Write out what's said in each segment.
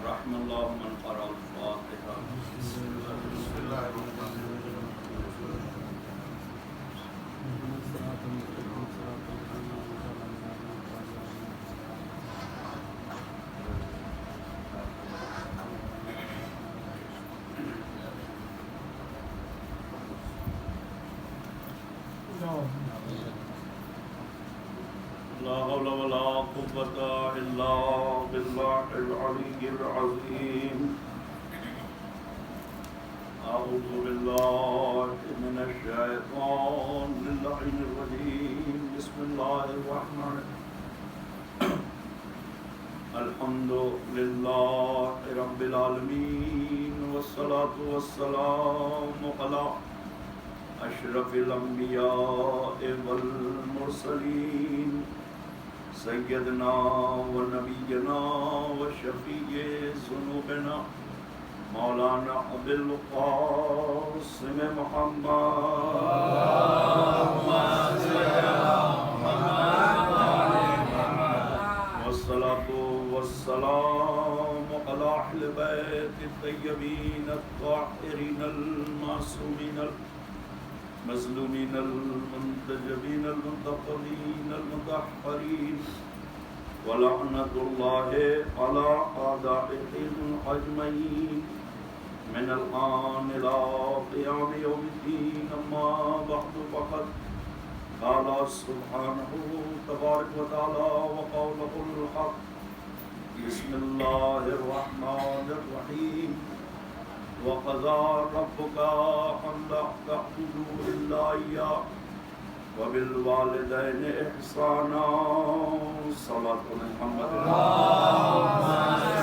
رحم اللہ من قرأ الفاتحہ. بسم اللہ الرحمن الرحیم. لا حول ولا قوة إلا بالله العلي العظيم. أعوذ بالله من الشيطان اللعين الرجيم. بسم الله الرحمن الرحيم. الحمد لله رب العالمين والصلاة والسلام على أشرف الأنبياء والمرسلين سيدنا ونبينا وشفيع ذنوبنا مولانا أبي القاسم محمد والصلاة والسلام على أهل بيت الطيبين الطاهرين المعصومين المظلومين المنتجبين المنتقمين المطهرين ولعنة الله على أعدائهم أجمعين من الآن إلى قيام يوم الدين. أما بعد فقد قال سبحانه تبارك وتعالى وقوله الحق. بسم الله الرحمن الرحيم. وقضى ربك ألا تعبدوا إلا إياه وبالوالدين إحسانا. صلاة محمد اللهم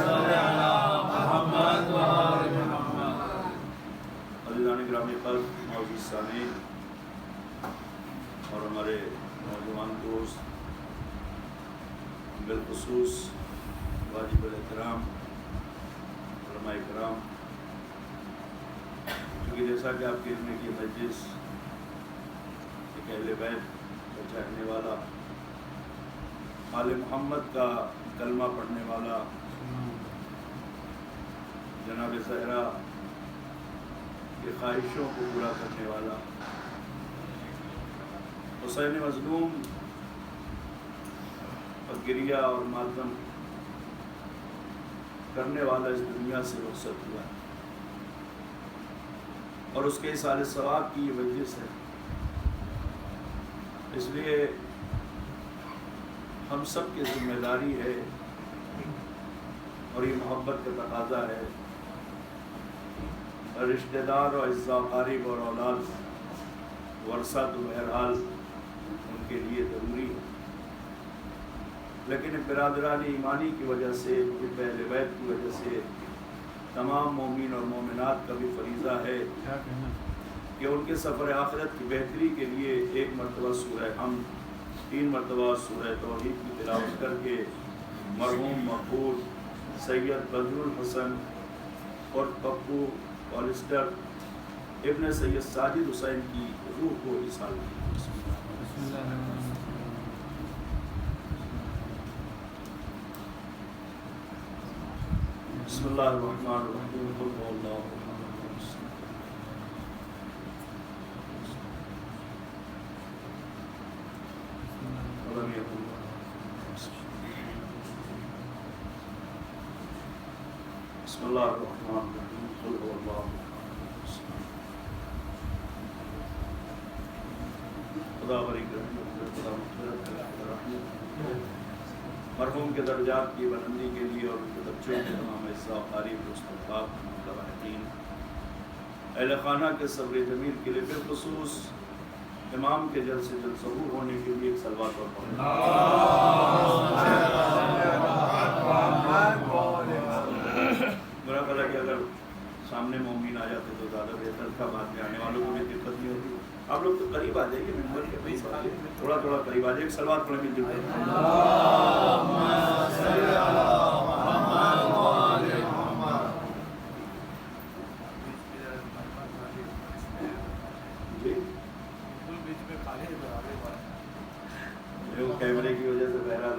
صل على محمد وآل محمد. عزیزان گرامی قدر، معزز سامعین اور ہمارے نوجوان دوست، بالخصوص واجب الاحترام علماء کرام، کیونکہ جیسا کہ آپ کے علم کی مجلس ایک اہل بیت کا چاہنے والا، آل محمد کا کلمہ پڑھنے والا، جناب زہرا کی خواہشوں کو پورا کرنے والا، حسین مظلوم اور گریہ اور ماتم کرنے والا اس دنیا سے رخصت ہوا، اور اس کے اصال ثواب کی یہ مجلس ہے. اس لیے ہم سب کی ذمہ داری ہے اور یہ محبت کا تقاضا ہے، اور رشتہ دار اور اعزاء قارب اور اولاد ورثہ تو بہرحال ان کے لیے ضروری ہے، لیکن برادران ایمانی کی وجہ سے، اہل بیت کی وجہ سے تمام مومن اور مومنات کا بھی فریضہ ہے کہ ان کے سفر آخرت کی بہتری کے لیے ایک مرتبہ سورہ حمد، 3 مرتبہ سورہ توحید کی تلاوت کر کے مرحوم مقبول سید بدر الحسن اور پپو پالسٹر ابن سید ساجد حسین کی روح کو اصال کی. بسم اللہ الرحمن الرحیم. قل هو اللہ احد. ولم يكن له بسم اللہ الرحمن الرحیم. قل هو اللہ احد. خدا بری کرم، خدا مغفرت کرے، خدا رحمت کرے. مرحوم کے درجات کی بلندی کے لیے اور ان کے بچوں کے تمام اعزاء قریب دوست احباب، مطلبین، اہل خانہ کے صبر جمیل کے لیے، بالخصوص امام کے جلد سے جلد ظہور ہونے کے لیے ایک صلوات اور پڑھیں. میرا خیال ہے کہ اگر سامنے مومن آ جاتے تو زیادہ بہتر تھا، بعد میں آنے والوں کو بھی دقت نہیں ہوتی. آپ لوگ تو قریب آ جائیے، ممبر کے قریب آ جائیے، تھوڑا تھوڑا قریب آ جائیے. ایک صلوات پڑھیں مل جل کر. کیمرے کی وجہ سے بہرحال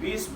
20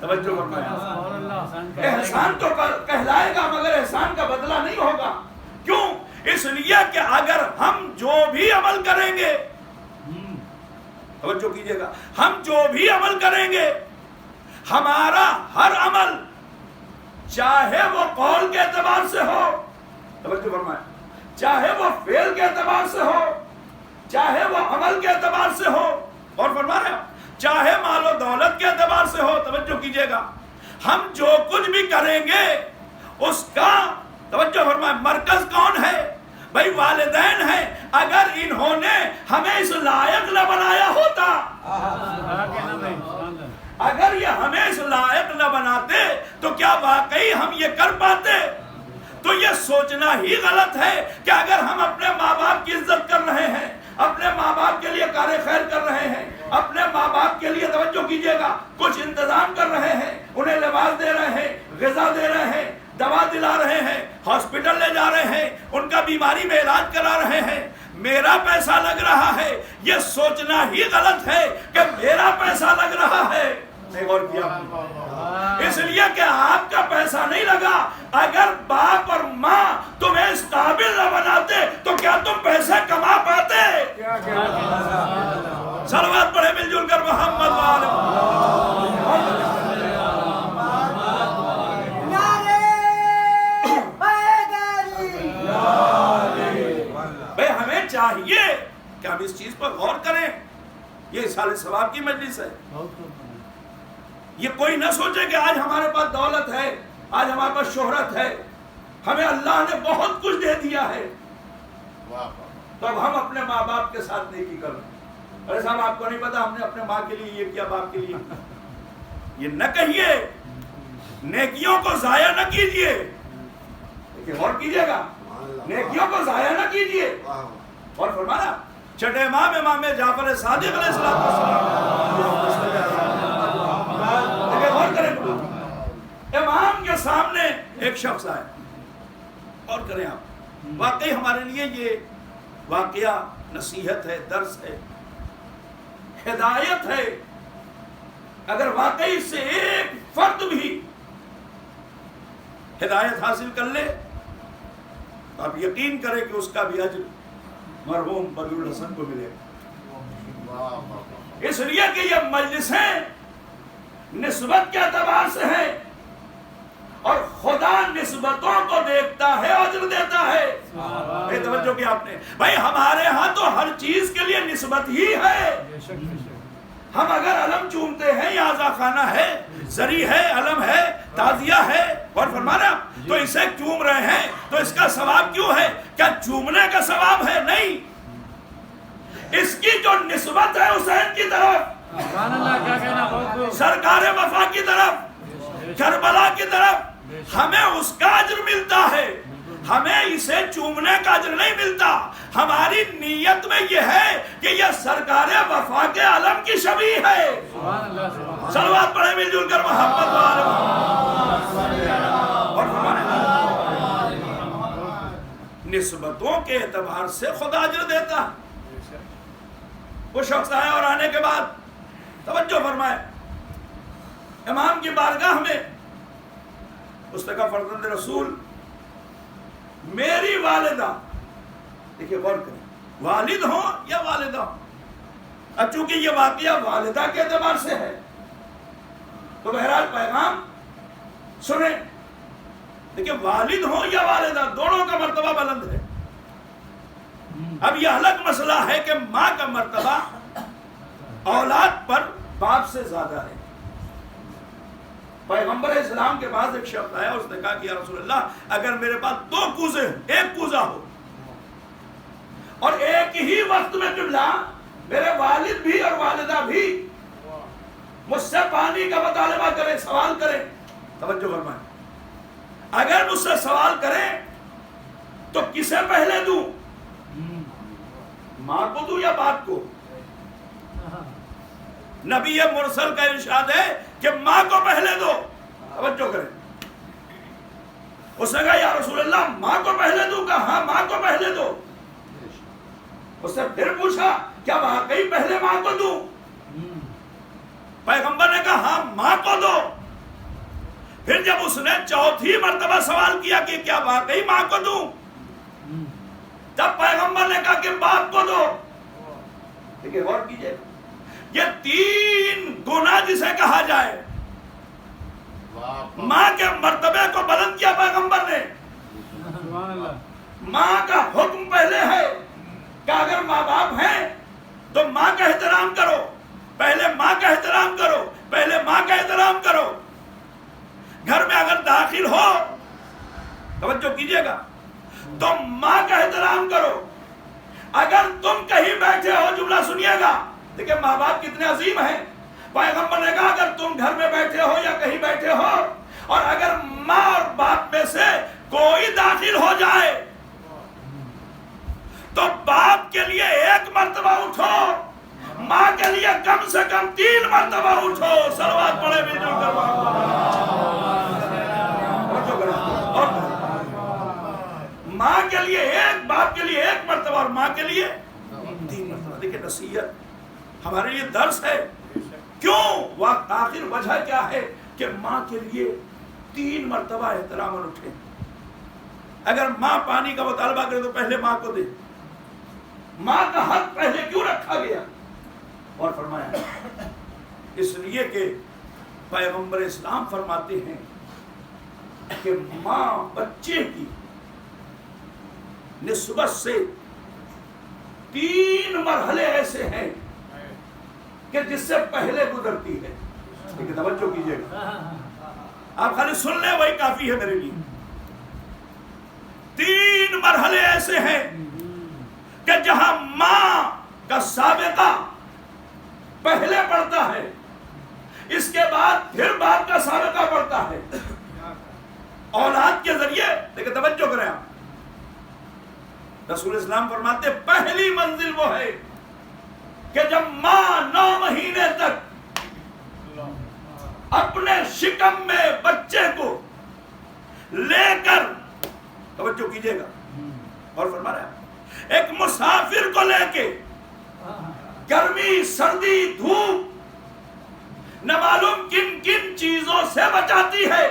توجہ فرمائیں، احسان تو کہلائے گا مگر احسان کا بدلہ نہیں ہوگا. کیوں؟ اس لیے کہ اگر ہم جو بھی عمل کریں گے، توجہ کیجئے گا، ہم جو بھی عمل کریں گے، ہمارا ہر عمل چاہے وہ قول کے اعتبار سے ہو، توجہ فرمائیں، چاہے وہ فعل کے اعتبار سے ہو، چاہے وہ عمل کے اعتبار سے ہو، اور فرما رہے ہیں چاہے مال و دولت کے اعتبار سے ہو، توجہ کیجئے گا، ہم جو کچھ بھی کریں گے اس کا توجہ فرمائیں مرکز کون ہے؟ بھائی والدین ہیں. اگر انہوں نے ہمیں اس لائق نہ بنایا ہوتا، اگر یہ ہمیں اس لائق نہ بناتے تو کیا واقعی ہم یہ کر پاتے؟ تو یہ سوچنا ہی غلط ہے کہ اگر ہم اپنے ماں باپ کی عزت کر رہے ہیں، اپنے ماں باپ کے لیے کار خیر کر رہے ہیں، اپنے ماں باپ کے لیے توجہ کیجئے گا کچھ انتظام کر رہے ہیں، انہیں لباس دے رہے ہیں، غذا دے رہے ہیں، دوا دلا رہے ہیں، ہاسپٹل لے جا رہے ہیں، ان کا بیماری میں علاج کرا رہے ہیں، میرا پیسہ لگ رہا ہے، یہ سوچنا ہی غلط ہے کہ میرا پیسہ لگ رہا ہے. نہیں غور کیا؟ اس لیے کہ آپ کا پیسہ نہیں لگا. اگر باپ اور ماں تمہیں اس قابل نہ بناتے تو کیا تم پیسے کما پاتے؟ صلوات پڑھے مل جل کر محمد بھائی ہمیں چاہیے کہ ہم اس چیز پر غور کریں. یہ اصحال ثواب کی مجلس ہے. یہ کوئی نہ سوچے کہ آج ہمارے پاس دولت ہے، آج ہمارے پاس شہرت ہے، ہمیں اللہ نے بہت کچھ دے دیا ہے، تو اب ہم اپنے ماں باپ کے ساتھ نیکی کر رہے ہیں. ارے صاحب آپ کو نہیں پتا ہم نے اپنے ماں کے لیے یہ کیا، باپ کے لیے یہ نہ کہیے. نیکیوں کو ضائع نہ کیجیے. غور کیجیے گا، نیکیوں کو ضائع نہ کیجیے. اور فرمانا چھٹے امام امام جعفر صادق علیہ السلام غور کریں. امام کے سامنے ایک شخص آئے، اور کریں آپ، واقعی ہمارے لیے یہ واقعہ نصیحت ہے، درس ہے، ہدایت ہے. اگر واقعی سے ایک فرد بھی ہدایت حاصل کر لے تو آپ یقین کریں کہ اس کا بھی اجر مرحوم بدر الحسن کو ملے. اس لیے کہ یہ مجلسیں نسبت کے اعتبار سے ہیں اور خدا نسبتوں کو دیکھتا ہے، اجر دیتا ہے. بے توجہ کی آپ نے بھائی ہمارے ہاں تو ہر چیز کے لیے نسبت ہی ہے. ہم اگر علم چومتے ہیں یا عزا خانہ ہے، زری ہے، علم ہے، تعزیہ ہے، اور فرمانا تو اسے چوم رہے ہیں تو اس کا ثواب کیوں ہے؟ کیا چومنے کا ثواب ہے؟ نہیں. اس کی جو نسبت ہے حسین کی طرف، سرکار وفا کی طرف، کربلا کی طرف، ہمیں اس کا اجر ملتا ہے. ہمیں اسے چومنے کا اجر نہیں ملتا. ہماری نیت میں یہ ہے کہ یہ سرکار وفا کے علم کی شبیہ ہے. صلوات پڑھیں مل جل کر محمد اور نسبتوں کے اعتبار سے خدا اجر دیتا. وہ شخص آیا اور آنے کے بعد توجہ فرمائے امام کی بارگاہ میں، اس نے کہا فرزند رسول میری والدہ، دیکھیے غور کریں، والد ہوں یا والدہ ہوں. اب چونکہ یہ واقعہ والدہ کے اعتبار سے ہے تو بہرحال پیغام سنیں. دیکھیے والد ہوں یا والدہ دونوں کا مرتبہ بلند ہے. اب یہ الگ مسئلہ ہے کہ ماں کا مرتبہ اولاد پر باپ سے زیادہ ہے. پیغمبر اسلام کے پاس ایک شخص آیا، اس نے کہا کہ یا رسول اللہ اگر میرے پاس 2 کوزے ایک کوزہ ہو اور ایک ہی وقت میں قبلہ میرے والد بھی اور والدہ بھی مجھ سے پانی کا مطالبہ کریں، سوال کریں، توجہ فرمائیں، اگر مجھ سے سوال کریں تو کسے پہلے دوں؟ ماں کو دوں یا باپ کو؟ نبی مرسل کا ارشاد ہے کہ ماں کو پہلے دو. توجہ کریں. اس نے کہا یا رسول اللہ ماں کو پہلے دوں؟ کہا ہاں ماں کو پہلے دو. اس نے پھر پوچھا کیا واقعی پہلے ماں کو دوں؟ پیغمبر نے کہا ہاں ماں کو دو. اس نے چوتھی مرتبہ سوال کیا کہ کیا واقعی ماں کو دوں؟ جب پیغمبر نے کہا کہ باپ کو دو. دیکھیں غور کیجئے، یہ 3 گنا جسے کہا جائے، ماں کے مرتبے کو بلند کیا پیغمبر نے. ماں کا حکم پہلے ہے کہ اگر ماں باپ ہیں تو ماں کا احترام کرو، پہلے ماں کا احترام کرو، پہلے ماں کا احترام کرو. گھر میں اگر داخل ہو، توجہ کیجئے گا، تو ماں کا احترام کرو. اگر تم کہیں بیٹھے ہو، جملہ سنیے گا، دیکھیں ماں باپ کتنے عظیم ہیں. پیغمبر نے کہا اگر تم گھر میں بیٹھے ہو یا کہیں بیٹھے ہو اور اگر ماں اور باپ میں سے کوئی داخل ہو جائے تو باپ کے لیے 1 مرتبہ اٹھو، ماں کے لیے کم سے کم 3 مرتبہ اٹھو. صلوات پڑھے مل جل کر. ماں کے لیے 1، باپ کے لیے 1 مرتبہ اور ماں کے لیے 3 مرتبہ. دیکھیں نصیحت ہمارے لیے درس ہے. کیوں؟ آخر وجہ کیا ہے کہ ماں کے لیے 3 مرتبہ احترام اٹھے. اگر ماں پانی کا مطالبہ کرے تو پہلے ماں کو دے. ماں کا حق پہلے کیوں رکھا گیا؟ اور فرمایا اس لیے کہ پیغمبر اسلام فرماتے ہیں کہ ماں بچے کی نسبت سے 3 مرحلے ایسے ہیں کہ جس سے پہلے گزرتی ہے. لیکن توجہ کیجئے گا، آپ خالی سن لیں وہی کافی ہے میرے لیے. 3 مرحلے ایسے ہیں کہ جہاں ماں کا سابقہ پہلے پڑتا ہے، اس کے بعد پھر باپ کا سابقہ پڑتا ہے اولاد کے ذریعے. لیکن توجہ کریں آپ، رسول اسلام فرماتے پہلی منزل وہ ہے کہ جب ماں 9 مہینے تک اپنے شکم میں بچے کو لے کر، توجہ کیجئے گا، اور فرما رہا ہے ایک مسافر کو لے کے گرمی سردی دھوپ نہ معلوم کن کن چیزوں سے بچاتی ہے،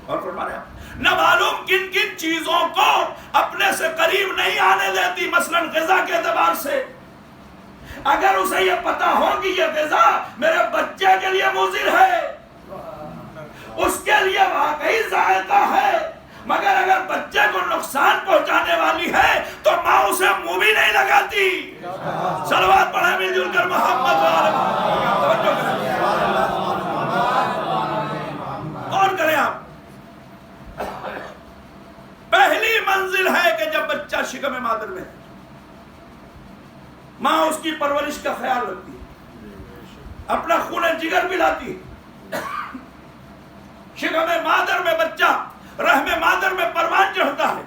اور فرما رہا ہے نہ معلوم کن کن چیزوں کو اپنے سے قریب نہیں آنے دیتی، مثلا غذا کے اعتبار سے. اگر اسے یہ پتا ہو کہ یہ غذا میرے بچے کے لیے مضر ہے، اس کے لیے واقعی ذائقہ ہے، مگر اگر بچے کو نقصان پہنچانے والی ہے تو ماں اسے منہ بھی نہیں لگاتی. صلوات پڑھیں مل جل کر محمد اور کریں آپ. پہلی منزل ہے کہ جب بچہ شکم مادر میں ہے، ماں اس کی پرورش کا خیال رکھتی ہے، اپنا خون جگر پلاتی ہے. شکم مادر میں بچہ رحم مادر میں پروان چڑھتا ہے.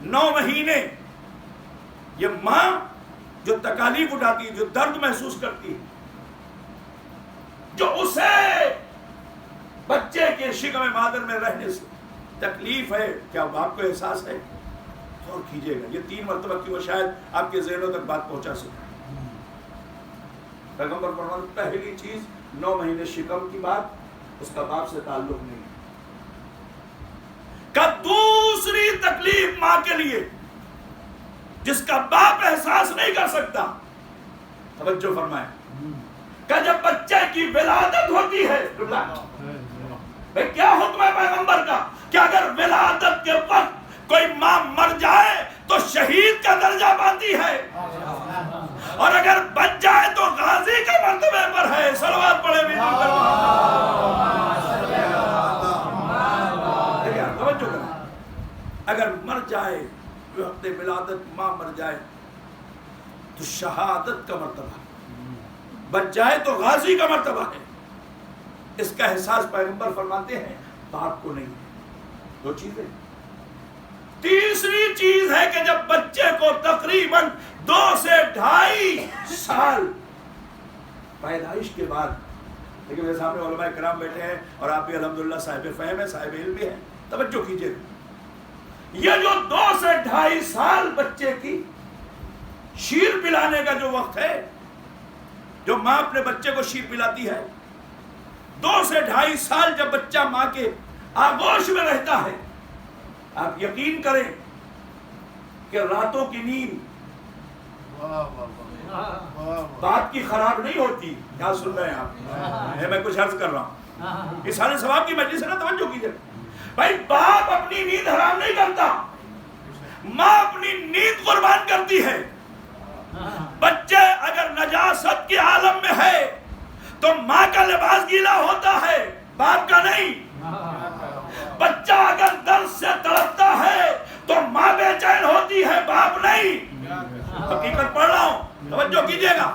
9 مہینے یہ ماں جو تکالیف اٹھاتی ہے، جو درد محسوس کرتی ہے، جو اسے بچے کے شکم مادر میں رہنے سے تکلیف ہے، کیا باپ کو احساس ہے؟ غور کیجئے گا. یہ 3 مرتبہ کی وہ شاید آپ کے ذہنوں تک بات پہنچا سکے. پیغمبر فرماتے پہلی چیز 9 مہینے شکم کی بات، اس کا باپ سے تعلق نہیں. کا دوسری تکلیف ماں کے لیے جس کا باپ احساس نہیں کر سکتا، توجہ فرمائیں، کہ جب بچے کی ولادت ہوتی ہے، کیا حکم ہے پیغمبر کا کہ اگر ولادت کے وقت کوئی ماں مر جائے تو شہید کا درجہ پاتی ہے، اور اگر بچ جائے تو غازی کے مرتبے پر ہے. صلوات پڑھے بھی اگر مر جائے وقت ولادت ماں مر جائے تو شہادت کا مرتبہ، بچ جائے تو غازی کا مرتبہ ہے. اس کا احساس پیغمبر فرماتے ہیں باپ کو نہیں. 2 چیزیں. تیسری چیز ہے کہ جب بچے کو تقریباً 2 سے 2.5 سال پیدائش کے بعد، لیکن میرے سامنے علماء کرام بیٹھے ہیں اور آپ بھی الحمدللہ صاحب فہم ہے، صاحب علم بھی ہیں، توجہ کیجئے. یہ جو 2 سے 2.5 سال بچے کی شیر پلانے کا جو وقت ہے، جو ماں اپنے بچے کو شیر پلاتی ہے، 2 سے 2.5 سال جب بچہ ماں کے آغوش میں رہتا ہے، آپ یقین کریں کہ راتوں کی نیند بات کی خراب نہیں ہوتی. کیا سن رہے ہیں آپ؟ میں کچھ عرض کر رہا ہوں. یہ سارے ثواب کی مجلس ہے نا، توجہ کیجئے. بھائی باپ اپنی نیند حرام نہیں کرتا، ماں اپنی نیند قربان کرتی ہے. بچے اگر نجاست کے عالم میں ہے تو ماں کا لباس گیلا ہوتا ہے، باپ کا نہیں. بچہ اگر درد سے تڑپتا ہے تو ماں بے چین ہوتی ہے، باپ نہیں. حقیقت پڑھ رہا ہوں، توجہ کیجئے گا.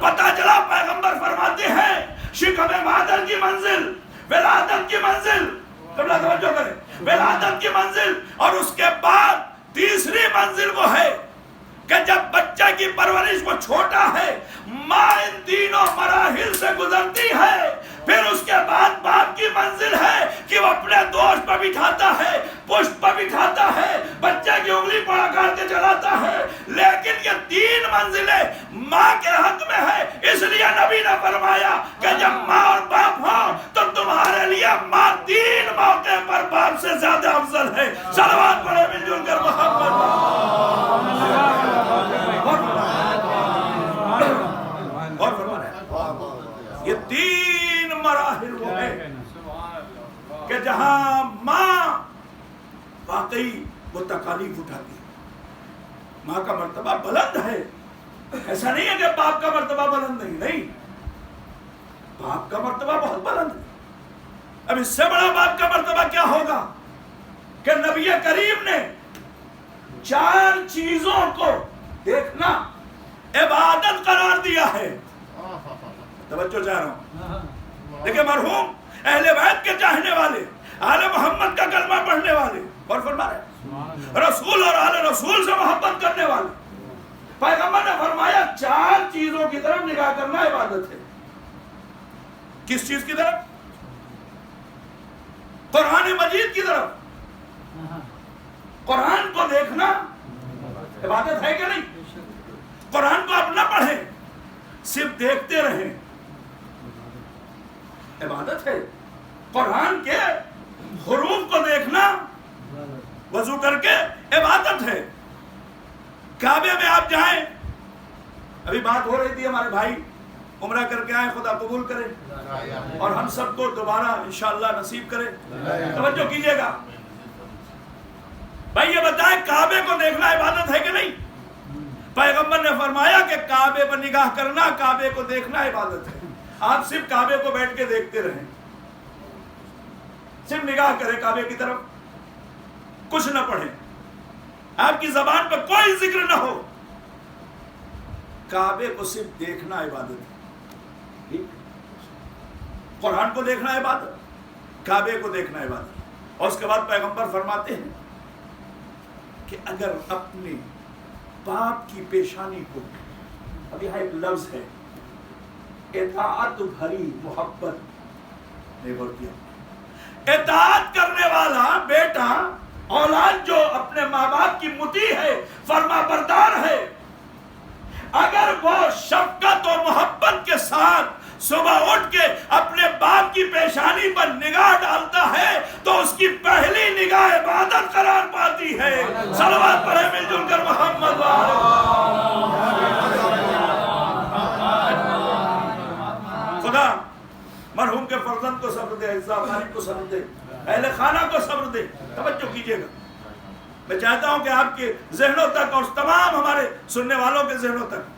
پتہ چلا پیغمبر فرماتے ہیں شکم مادر کی منزل ولادت کی منزل، توجہ کریں، ولادت کی منزل. اور اس کے بعد تیسری منزل وہ ہے کہ جب بچہ کی پرورش وہ چھوٹا ہے، ماں ان تینوں مراحل سے گزرتی ہے. پھر اس کے بعد باپ کی منزل ہے کہ وہ اپنے دوست پر بٹھاتا ہے، پشت پر بٹھاتا ہے، بچے کی انگلی پر اکاڑ کے چلاتا ہے. لیکن یہ 3 منزلیں ماں کے حق میں ہے. اس لیے نبی نے فرمایا کہ جب ماں اور باپ ہوں تو تمہارے لیے ماں 3 موقع پر باپ سے زیادہ افضل ہے. صلوات پڑھے مل جل کر محمد. اور فرمایا یہ 3 مراحل وہ ہیں کہ جہاں ماں واقعی وہ تکالیف اٹھاتی ہے. ماں کا مرتبہ بلند ہے. ایسا نہیں ہے کہ باپ کا مرتبہ بلند نہیں، باپ کا مرتبہ بہت بلند ہے. اب اس سے بڑا باپ کا مرتبہ کیا ہوگا کہ نبی کریم نے 4 چیزوں کو دیکھنا عبادت قرار دیا ہے. توجہ چاہ رہا ہوں. دیکھیں مرحوم اہل بیت کے چاہنے والے، آل محمد کا کلمہ پڑھنے والے، اور فرما رہے رسول اور آل رسول سے محبت کرنے والے، پیغمبر نے فرمایا 4 چیزوں کی طرف نگاہ کرنا عبادت ہے. کس چیز کی طرف؟ قرآن مجید کی طرف. قرآن کو دیکھنا عبادت ہے کہ نہیں؟ قرآن کو اپنا پڑھیں، صرف دیکھتے رہیں، عبادت ہے. قرآن کے حروف کو دیکھنا وضو کر کے عبادت ہے. کعبے میں آپ جائیں، ابھی بات ہو رہی تھی ہمارے بھائی عمرہ کر کے آئے، خدا قبول کرے اور ہم سب کو دوبارہ انشاءاللہ نصیب کرے. توجہ کیجئے گا. بھائی یہ بتائیں کعبے کو دیکھنا عبادت ہے کہ نہیں؟ پیغمبر نے فرمایا کہ کعبے پر نگاہ کرنا، کعبے کو دیکھنا عبادت ہے. آپ صرف کعبے کو بیٹھ کے دیکھتے رہیں، صرف نگاہ کریں کعبے کی طرف، کچھ نہ پڑھیں، آپ کی زبان پر کوئی ذکر نہ ہو، کعبے کو صرف دیکھنا عبادت ہے. قرآن کو دیکھنا عبادت، کعبے کو دیکھنا عبادت. اور اس کے بعد پیغمبر فرماتے ہیں کہ اگر اپنے باپ کی پیشانی کو، اب یہاں ایک لفظ ہے اطاعت بھری محبت، اطاعت کرنے والا بیٹا، اولاد جو اپنے ماں باپ کی مطیع ہے، فرما بردار ہے، اگر وہ شفقت و محبت کے ساتھ صبح اٹھ کے اپنے باپ کی پیشانی پر نگاہ ڈالتا ہے تو اس کی پہلی نگاہ عبادت قرار پاتی ہے. صلوات پڑھیں مل جل کر محمد. خدا مرحوم کے فرزند کو صبر دے، عزیزہ غالب کو صبر دے، اہل خانہ کو صبر دے. توجہ کیجئے گا. میں چاہتا ہوں کہ آپ کے ذہنوں تک اور تمام ہمارے سننے والوں کے ذہنوں تک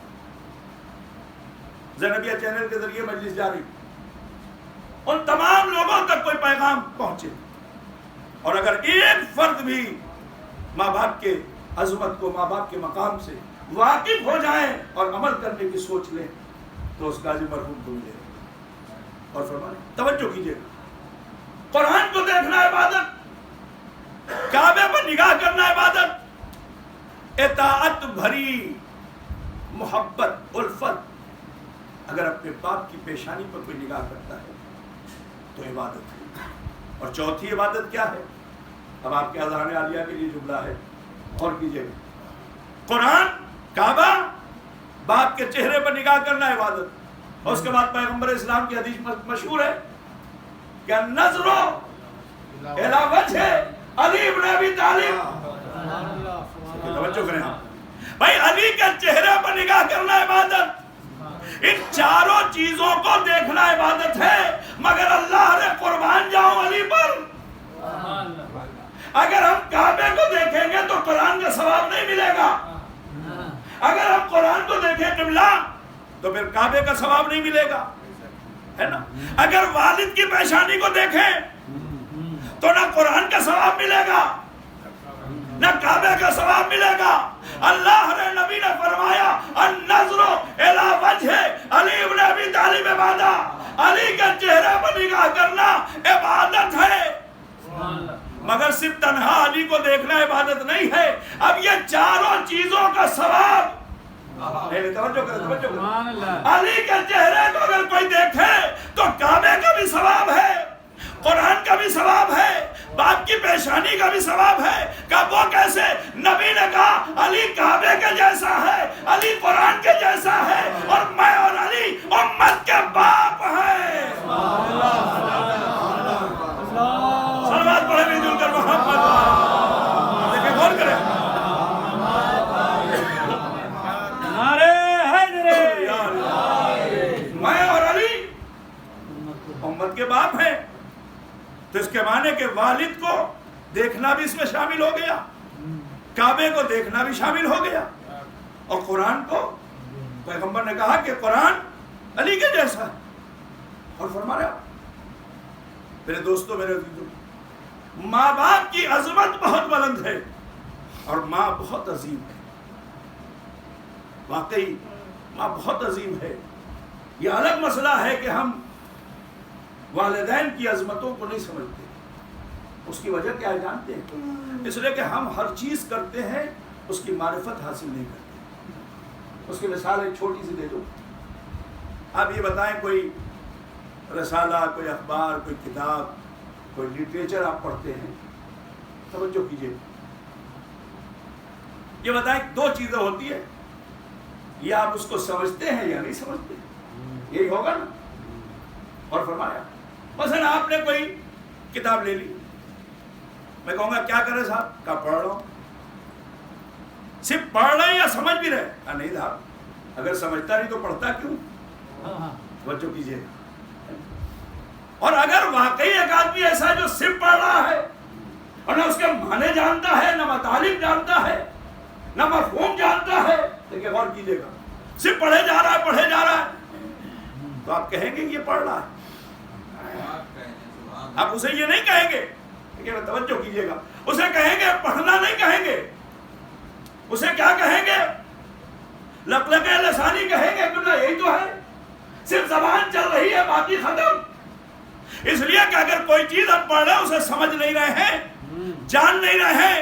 زینبیہ چینل کے ذریعے مجلس جاری، ان تمام لوگوں تک کوئی پیغام پہنچے. اور اگر ایک فرد بھی ماں باپ کے عظمت کو، ماں باپ کے مقام سے واقف ہو جائیں اور عمل کرنے کی سوچ لیں تو اس قاضی مرحوم کو ملے. اور فرمائیں توجہ کیجئے، قرآن کو دیکھنا عبادت، کعبے پر نگاہ کرنا عبادت، اطاعت بھری محبت، الفت. اگر اپنے باپ کی پیشانی پر کوئی نگاہ کرتا ہے تو عبادت ہے. اور چوتھی عبادت کیا ہے؟ اب آپ کے اذان عالیہ کے لیے جملہ ہے، اور کیجئے گا. قرآن، کعبہ، باپ کے چہرے پر نگاہ کرنا عبادت. اور اس کے بعد پیغمبر اسلام کی حدیث مشہور ہے کہ نظر الی وجہ علی بن ابی طالب. توجہ کریں آپ بھائی، علی کے چہرے پر نگاہ کرنا عبادت. ان چاروں چیزوں کو دیکھنا عبادت ہے. مگر اللہ نے قربان جاؤں علی پر. اگر ہم کعبے کو دیکھیں گے تو قرآن کا ثواب نہیں ملے گا. اگر ہم قرآن کو دیکھیں قبلہ تو پھر کعبے کا ثواب نہیں ملے گا، ہے نا. اگر والد کی پیشانی کو دیکھیں تو نہ قرآن کا ثواب ملے گا نہ کعبے کا ثواب ملے گا. اللہ نے نبی نے فرمایا النظر الی وجہ علی بن ابی طالب عبادت. علی کے چہرے پر نگاہ کرنا عبادت ہے. مگر صرف تنہا علی کو دیکھنا عبادت نہیں ہے. اب یہ چاروں چیزوں کا ثواب، توجہ کریں، علی کے چہرے کو اگر کوئی دیکھے تو کعبے کا بھی ثواب ہے، قرآن کا بھی ثواب ہے، باپ کی پیشانی کا بھی ثواب ہے. کہ وہ کیسے؟ نبی نے کہا علی کعبے کے جیسا ہے، علی قرآن کے جیسا ہے، اور میں اور علی امت کے باپ ہیں. صلوات پڑھیں مل جل کر محمد. دیکھیں غور کریں، میں اور علی امت کے باپ ہیں. تو اس کے معنی کہ والد کو دیکھنا بھی اس میں شامل ہو گیا، کعبے کو دیکھنا بھی شامل ہو گیا، اور قرآن کو پیغمبر نے کہا کہ قرآن علی کے جیسا ہے. اور فرما رہا میرے دوستوں، میرے ماں باپ کی عظمت بہت بلند ہے اور ماں بہت عظیم ہے. واقعی ماں بہت عظیم ہے. یہ الگ مسئلہ ہے کہ ہم والدین کی عظمتوں کو نہیں سمجھتے. اس کی وجہ کیا ہے جانتے ہیں؟ اس لیے کہ ہم ہر چیز کرتے ہیں، اس کی معرفت حاصل نہیں کرتے. اس کی مثال ایک چھوٹی سی دے دو. آپ یہ بتائیں، کوئی رسالہ، کوئی اخبار، کوئی کتاب، کوئی لٹریچر آپ پڑھتے ہیں، توجہ کیجئے، یہ بتائیں دو چیزیں ہوتی ہیں، یا آپ اس کو سمجھتے ہیں یا نہیں سمجھتے. یہی ہوگا نا. اور فرمایا مثلا آپ نے کوئی کتاب لے لی، میں کہوں گا کیا کرے صاحب؟ کہا پڑھ رہا ہوں. صرف پڑھ رہے ہیں یا سمجھ بھی رہے؟ کہا نہیں صاحب، اگر سمجھتا نہیں تو پڑھتا کیوں؟ توجہ کیجئے. اور اگر واقعی ایک آدمی ایسا ہے جو صرف پڑھ رہا ہے اور نہ اس کے معنی جانتا ہے، نہ مطالب جانتا ہے، نہ مفہوم جانتا ہے، دیکھیں غور کیجئے گا، صرف پڑھے جا رہا ہے پڑھے جا رہا ہے، تو آپ کہیں گے یہ پڑھ رہا ہے. آپ اسے یہ نہیں کہیں گے، لیکن توجہ کیجئے گا، اسے کہیں گے پڑھنا نہیں کہیں گے. اسے کیا کہیں گے؟ لقلقہ لسانی کہیں گے. کیونکہ یہی تو ہے، صرف زبان چل رہی ہے، باقی ختم. اس لیے کہ اگر کوئی چیز ہم پڑھ رہے ہیں اسے سمجھ نہیں رہے ہیں، جان نہیں رہے ہیں.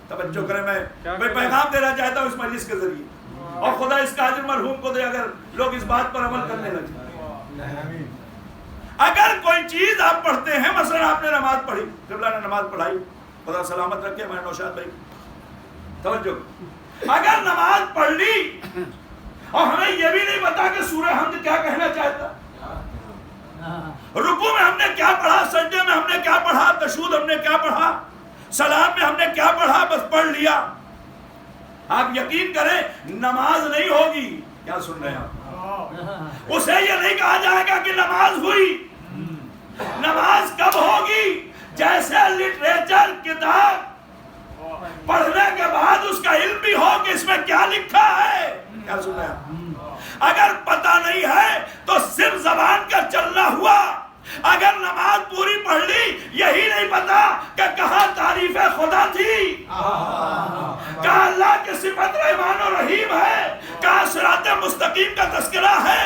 توجہ کریں، میں پیغام دینا چاہتا ہوں اس مجلس کے ذریعے، اور خدا اس کا اجر مرحوم کو دے اگر لوگ اس بات پر عمل کرنے لگے. اگر کوئی چیز آپ پڑھتے ہیں، مثلا آپ نے نماز پڑھی، قبلہ نے نماز پڑھائی، خدا سلامت رکھے میں نوشاد بھائی، توجہ، اگر نماز پڑھ لی اور ہمیں یہ بھی نہیں پتا کہ سورہ حمد کیا کہنا چاہتا، رکوع میں ہم نے کیا پڑھا، سجدے میں ہم نے کیا پڑھا، تشہد ہم نے کیا پڑھا، سلام میں ہم نے کیا پڑھا، بس پڑھ لیا، آپ یقین کریں نماز نہیں ہوگی. کیا سن رہے ہیں آپ؟ اسے یہ نہیں کہا جائے گا کہ نماز ہوئی. نماز کب ہوگی؟ جیسے لٹریچر کتاب پڑھنے کے بعد اس کا علم بھی ہو کہ اس میں کیا لکھا ہے. کیا سن رہے ہیں؟ اگر پتہ نہیں ہے تو صرف زبان کا چلنا ہوا. اگر نماز پوری پڑھ لی، یہی نہیں پتا کہ کہاں تعریف خدا تھی، کہاں اللہ کی صفت رحمان و رحیم ہے، کہاں صراط مستقیم کا تذکرہ ہے،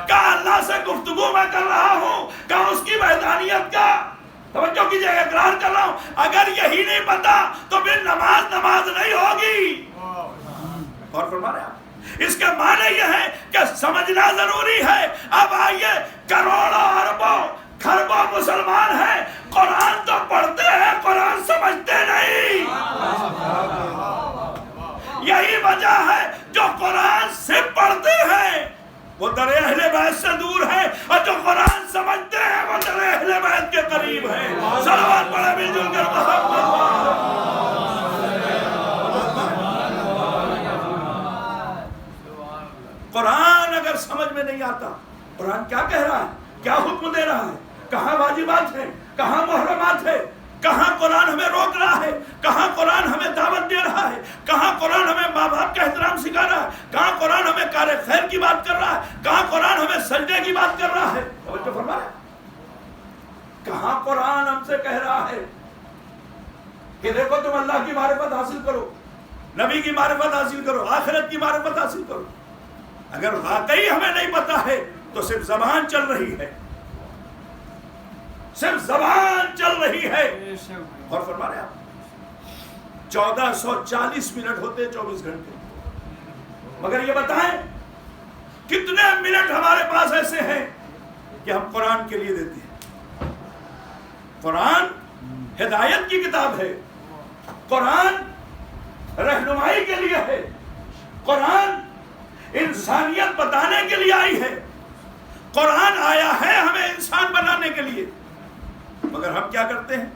کہاں اللہ سے گفتگو میں کر رہا ہوں، کہاں اس کی وحدانیت کا توجہ کیجئے اقرار کر رہا ہوں. اگر یہی نہیں پتا تو پھر نماز نہیں ہوگی. اور فرما رہے ہیں اس کے معنی یہ ہے کہ سمجھنا ضروری ہے. اب آئیے، کروڑوں اربوں کھربوں مسلمان ہیں، قرآن تو پڑھتے ہیں، قرآن سمجھتے نہیں. یہی وجہ ہے جو قرآن صرف پڑھتے ہیں وہ در اہل بیت سے دور ہے، اور جو قرآن سمجھتے ہیں وہ در اہل بیت کے قرآن کیا کہہ رہا ہے، کیا حکم دے رہا ہے، کہاں واجبات ہیں، کہاں محرمات ہے، کہاں قرآن ہمیں روک رہا ہے، کہاں قرآن ہمیں دعوت دے رہا ہے، کہاں قرآن ہمیں ماں باپ کا احترام سکھا رہا ہے، کہاں قرآن ہمیں کار خیر کی بات کر رہا ہے، کہاں قرآن ہمیں سجدے کی بات کر رہا ہے. توجہ فرمائیں، کہاں قرآن ہم سے کہہ رہا ہے کہ دیکھو تم اللہ کی معرفت حاصل کرو، نبی کی معرفت حاصل کرو، آخرت کی معرفت حاصل کرو. اگر واقعی ہمیں نہیں پتا ہے تو صرف زبان چل رہی ہے، صرف زبان چل رہی ہے. اور فرما رہے آپ 1440 منٹ ہوتے 24 گھنٹے، مگر یہ بتائیں کتنے منٹ ہمارے پاس ایسے ہیں کہ ہم قرآن کے لیے دیتے ہیں. قرآن ہدایت کی کتاب ہے، قرآن رہنمائی کے لیے ہے، قرآن انسانیت بتانے کے لیے آئی ہے، قرآن آیا ہے ہمیں انسان بنانے کے لیے. مگر ہم کیا کرتے ہیں؟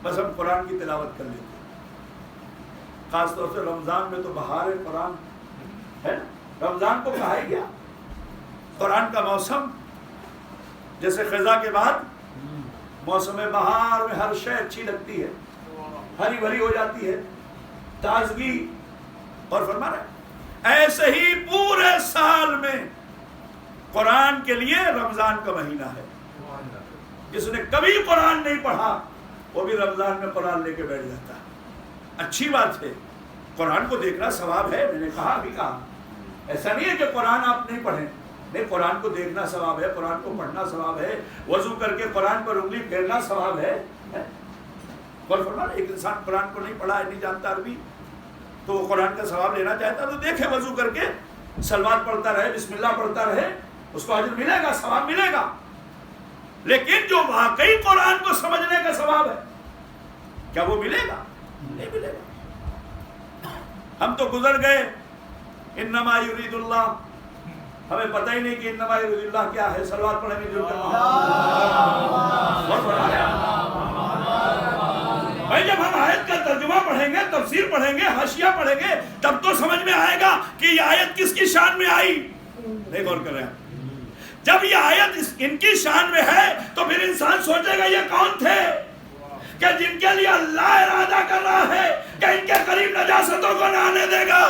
بس ہم قرآن کی تلاوت کر لیتے ہیں. خاص طور سے رمضان میں تو بہار قرآن ہے، رمضان کو کہا گیا قرآن کا موسم، جیسے خزاں کے بعد موسم بہار میں ہر شے اچھی لگتی ہے، ہری بھری ہو جاتی ہے، تازگی. اور فرما رہے ایسے ہی پورے سال میں قرآن کے لیے رمضان کا مہینہ ہے. جس نے کبھی قرآن نہیں پڑھا وہ بھی رمضان میں قرآن لے کے بیٹھ جاتا ہے. اچھی بات ہے، قرآن کو دیکھنا ثواب ہے. میں نے کہا بھی کہا ایسا نہیں ہے کہ قرآن آپ نہیں پڑھیں، نہیں، قرآن کو دیکھنا ثواب ہے، قرآن کو پڑھنا ثواب ہے، وضو کر کے قرآن پر انگلی پھیرنا ثواب ہے. اور فرمایا ایک انسان قرآن کو نہیں پڑھا ہے، نہیں جانتا عربی، تو وہ قرآن کا ثواب لینا چاہتا تو دیکھے وضو کر کے سلوات پڑھتا رہے، بسم اللہ پڑھتا رہے، اس کو اجر ملے گا، ثواب ملے گا. لیکن جو واقعی قرآن کو سمجھنے کا ثواب ہے، کیا وہ ملے گا؟ نہیں ملے گا. ہم تو گزر گئے انما یرید اللہ، ہمیں پتہ ہی نہیں کہ انما یرید اللہ کیا ہے. صلوات پڑھیں گے جو بھائی جب ہم آیت کا ترجمہ پڑھیں گے، تفسیر پڑھیں گے، حاشیہ پڑھیں گے، تب تو سمجھ میں آئے گا کہ یہ آیت کس کی شان میں آئی. نہیں غور کر رہے ہیں. جب یہ آیت ان کی شان میں ہے تو پھر انسان سوچے گا یہ کون تھے کہ جن کے لیے اللہ ارادہ کر رہا ہے کہ ان کے قریب نجاستوں کو نہ آنے دے گا.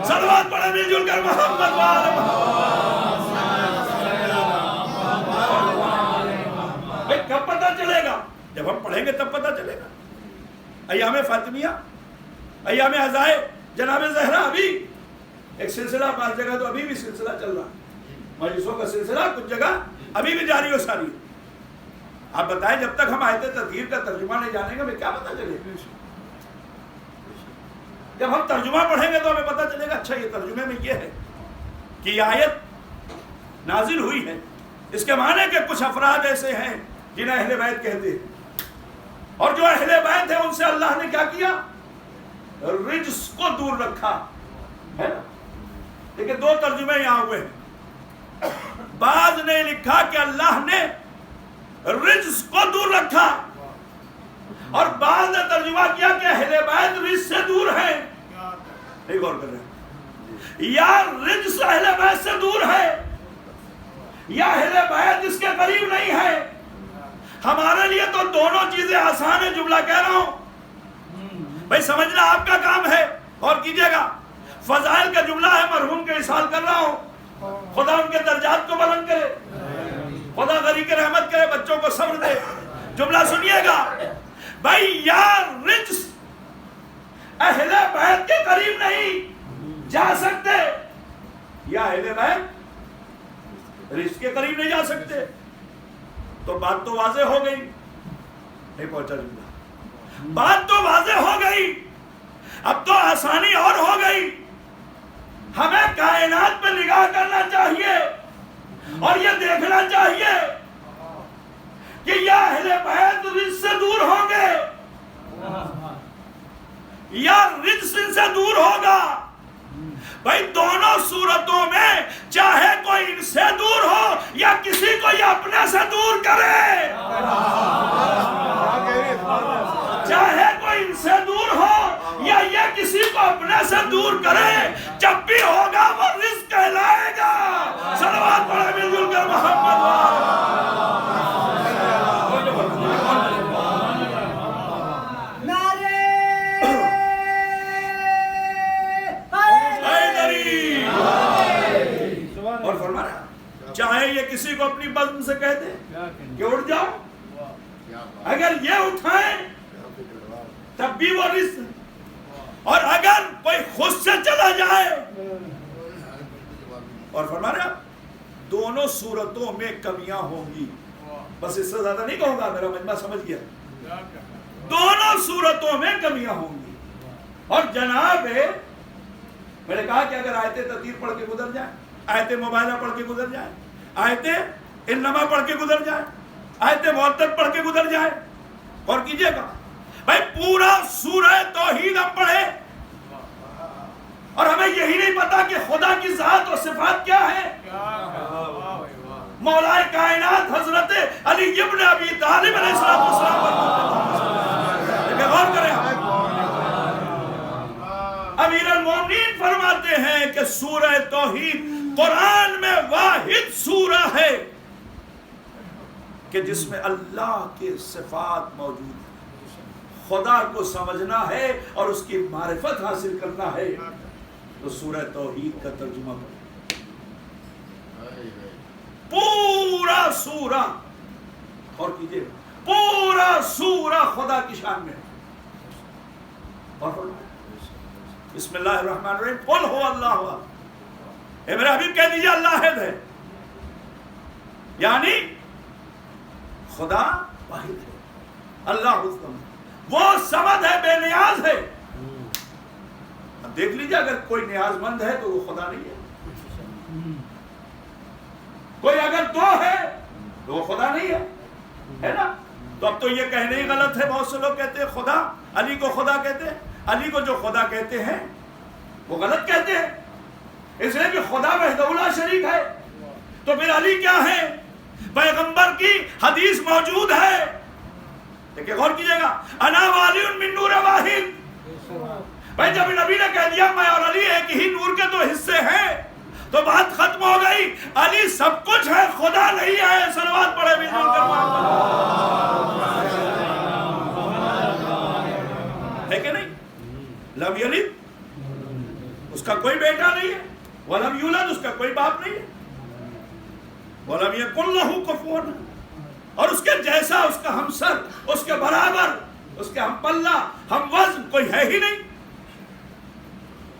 صلوات پڑھیں مل جل کر محمد بھائی کب پتہ چلے گا؟ جب ہم پڑھیں گے تب پتہ چلے گا. ایام فاطمیہ، ایام عزائے جناب زہرا، ابھی ایک سلسلہ بعض جگہ تو ابھی بھی سلسلہ چل رہا ہے، مجلسوں کا سلسلہ کچھ جگہ ابھی بھی جاری و ساری. آپ بتائیں جب تک ہم آیت تطہیر کا ترجمہ نہیں جانیں گے ہمیں کیا پتہ چلے گا؟ جب ہم ترجمہ پڑھیں گے تو ہمیں پتہ چلے گا اچھا یہ ترجمے میں یہ ہے کہ یہ آیت نازل ہوئی ہے. اس کے معنی کہ کچھ افراد ایسے ہیں جنہیں اہل بیت کہتے ہیں، اور جو اہل بیت ہیں ان سے اللہ نے کیا کیا؟ رجس کو دور رکھا ہے نا. لیکن دو ترجمے یہاں ہوئے ہیں. بعض نے لکھا کہ اللہ نے رجس کو دور رکھا، اور بعض نے ترجمہ کیا کہ اہل بیت رجس سے دور ہیں. نہیں غور کر رہے، یا رجس اہل بیت سے دور ہے یا اہل بیت اس کے قریب نہیں ہے. ہمارے لیے تو دونوں چیزیں آسان ہیں. جملہ کہہ رہا ہوں بھائی، سمجھنا آپ کا کام ہے. اور کیجئے گا، فضائل کا جملہ ہے، مرحوم کے اصال کر رہا ہوں. خدا ان کے درجات کو بلند کرے، خدا غریق رحمت کرے، بچوں کو صبر دے. جملہ سنیے گا بھائی، یا رجس اہل بیت کے قریب نہیں جا سکتے، یا اہل بیت رجس کے قریب نہیں جا سکتے. تو بات تو واضح ہو گئی. نہیں پہنچا جملہ، بات تو واضح ہو گئی. اب تو آسانی اور ہو گئی. ہمیں کائنات پہ نگاہ کرنا چاہیے اور یہ دیکھنا چاہیے کہ یا اہل بیت رجس سے دور ہوں گے یا رجس ان سے دور ہوگا. بھائی دونوں صورتوں میں چاہے کوئی ان سے دور ہو یا کسی کو یہ اپنے سے دور کرے، چاہے کوئی ان سے دور ہو یا یہ کسی کو اپنے سے دور کرے، جب بھی ہوگا وہ رزق کہلائے گا. فرما رہا چاہے یہ کسی کو اپنی بزم سے کہہ دے کہ اٹھ جاؤ، اگر یہ اٹھائیں تب بھی وہ رزق، اور اگر کوئی خود سے چلا جائے، اور فرما رہا دونوں صورتوں میں کمیاں ہوں گی. بس اس سے زیادہ نہیں کہوں گا، میرا مجمع سمجھ گیا. دونوں صورتوں میں کمیاں ہوں گی. اور جناب میں نے کہا کہ اگر آیتیں تطہیر پڑھ کے گزر جائیں، آیتیں مباہلہ پڑھ کے گزر جائیں، آیتیں انما پڑھ کے گزر جائیں، آیتیں معطل پڑھ کے گزر جائیں، اور کیجئے گا بھائی پورا سورہ توحید ہم پڑھیں اور ہمیں یہی نہیں پتا کہ خدا کی ذات اور صفات کیا ہے. مولا کائنات حضرت علی ابن ابی طالب علیہ السلام پر غور کریں. امیر المومنین فرماتے ہیں کہ سورہ توحید قرآن میں واحد سورہ ہے کہ جس میں اللہ کے صفات موجود ہیں. خدا کو سمجھنا ہے اور اس کی معرفت حاصل کرنا ہے تو سورہ توحید کا ترجمہ پڑھیں. پورا سورہ اور کیجئے پورا سورہ خدا کی شان میں. اور بسم اللہ الرحمن الرحیم قل هو اللہ احد. اے میرے حبیب کہہ دیجئے اللہ احد ہے، یعنی خدا واحد ہے، اللہ الصمد، وہ صمد ہے، بے نیاز ہے. اب دیکھ لیجئے اگر کوئی نیاز مند ہے تو وہ خدا نہیں ہے. کوئی اگر دو ہے تو وہ خدا نہیں ہے نا. تو اب تو یہ کہنے ہی غلط ہے. بہت سے لوگ کہتے ہیں خدا، علی کو خدا کہتے ہیں. علی کو جو خدا کہتے ہیں وہ غلط کہتے ہیں، اس لیے کہ خدا وحدہ لا شریک ہے. تو پھر علی کیا ہے؟ پیغمبر کی حدیث موجود ہے، دیکھیں غور کیجئے گا، انا والی من نور واحد. بھائی جب نبی نے کہہ دیا میں اور علی ایک ہی نور کے دو حصے ہیں تو بات ختم ہو گئی. علی سب کچھ ہے، خدا نہیں ہے. صلوات پڑھے بھی ہے کہ نہیں؟ لم یلد، اس کا کوئی بیٹا نہیں ہے، ولم یولد، اس کا کوئی باپ نہیں ہے، ولم یکن لہ کفوا احد، اور اس کے جیسا، اس کا ہمسر، اس کے برابر، اس کے ہم پلہ، ہم وزن کوئی ہے ہی نہیں.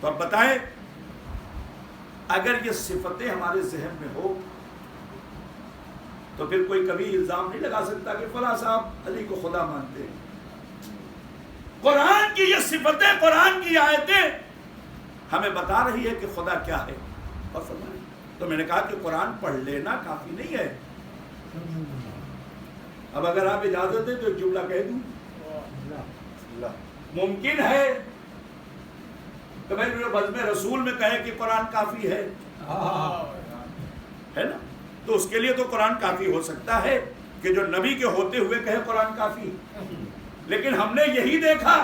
تو اب بتائیں اگر یہ صفتیں ہمارے ذہن میں ہو تو پھر کوئی کبھی الزام نہیں لگا سکتا کہ فلاں صاحب علی کو خدا مانتے ہیں. قرآن کی یہ صفتیں، قرآن کی آیتیں ہمیں بتا رہی ہے کہ خدا کیا ہے. اور فرمائیں تو میں نے کہا کہ قرآن پڑھ لینا کافی نہیں ہے. اب اگر آپ اجازت دیں تو ایک جملہ کہہ دوں. ممکن ہے کہ میں بزم رسول میں کہے کہ قرآن کافی ہے نا، تو اس کے لیے تو قرآن کافی ہو سکتا ہے کہ جو نبی کے ہوتے ہوئے کہے قرآن کافی. لیکن ہم نے یہی دیکھا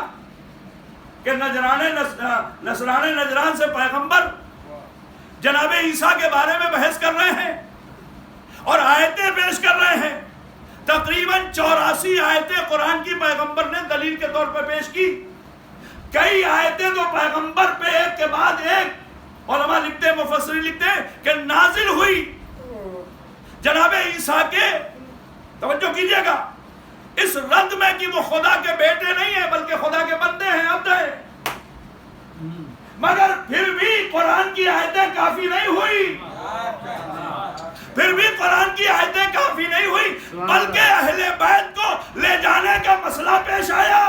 کہ نصران نجران سے پیغمبر جناب عیسیٰ کے بارے میں بحث کر رہے ہیں اور آیتیں پیش کر رہے ہیں. تقریباً 84 آیتیں قرآن کی پیغمبر نے دلیل کے طور پر پیش کی. کئی آیتیں تو پیغمبر پہ ایک کے بعد ایک علماء لکھتے، مفسرین لکھتے کہ نازل ہوئی جناب عیسیٰ کے. توجہ کیجئے گا اس رد میں کہ وہ خدا کے بیٹے نہیں ہیں بلکہ خدا کے بندے ہیں، عبد ہیں. مگر پھر بھی قرآن کی آیتیں کافی نہیں ہوئی، پھر بھی قرآن کی آیتیں کافی نہیں ہوئی بلکہ اہل بیت کو لے جانے کا مسئلہ پیش آیا.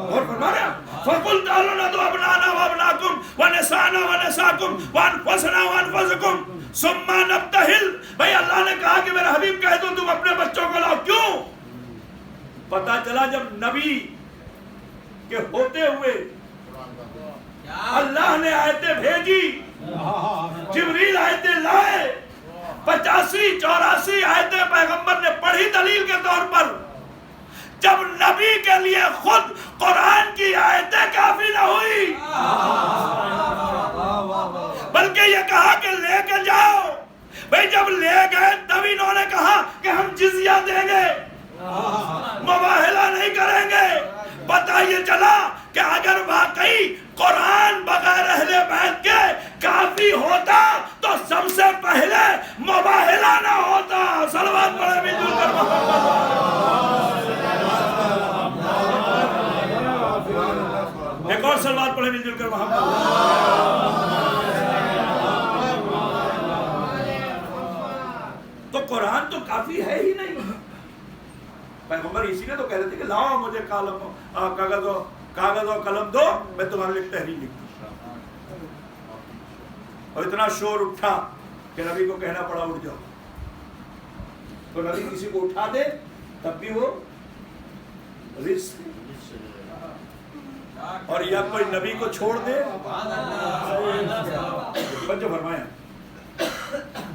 اور فرما رہا فَقُلْ تَعَالُوا نَدْعُ أَبْنَاءَنَا وَأَبْنَاءَكُمْ وَنِسَاءَنَا وَنِسَاءَكُمْ وَأَنفُسَنَا وَأَنفُسَكُمْ ثُمَّ نَبْتَهِلْ. بھئی اللہ نے کہا کہ میرے حبیب کہہ دو تم اپنے بچوں کو لاؤ. کیوں؟ پتا چلا جب نبی کے ہوتے ہوئے اللہ نے آیتیں بھیجی، جبریل آیتیں لائے، 85-84 آیتیں پیغمبر نے پڑھی دلیل کے طور پر. جب نبی کے لیے خود قرآن کی آیتیں کافی نہ ہوئی بلکہ یہ کہا کہ لے کے جاؤ. بھئی جب لے گئے تب انہوں نے کہا کہ ہم جزیہ دیں گے، مباہلہ نہیں کریں گے. پتہ یہ چلا کہ اگر واقعی قرآن بغیر اہل بیت کے کافی ہوتا تو سب سے پہلے مباہلہ نہ ہوتا. صلوات پڑھیں مل جل کر ایک اور صلوات پڑھیں مل جل کر تو قرآن تو کافی ہے ہی نہیں. پیغمبر اسی نے تو کہہ رہے تھے کہ لاؤ مجھے کاغذ و قلم دو میں تمہارے لیے تحریر لکھوں. اور اتنا شور اٹھا کہ نبی کو کہنا پڑا اٹھ جاؤ. تو نبی کسی کو اٹھا دے تب بھی وہ رزق. اور یا کوئی نبی کو چھوڑ دے بچو فرمایا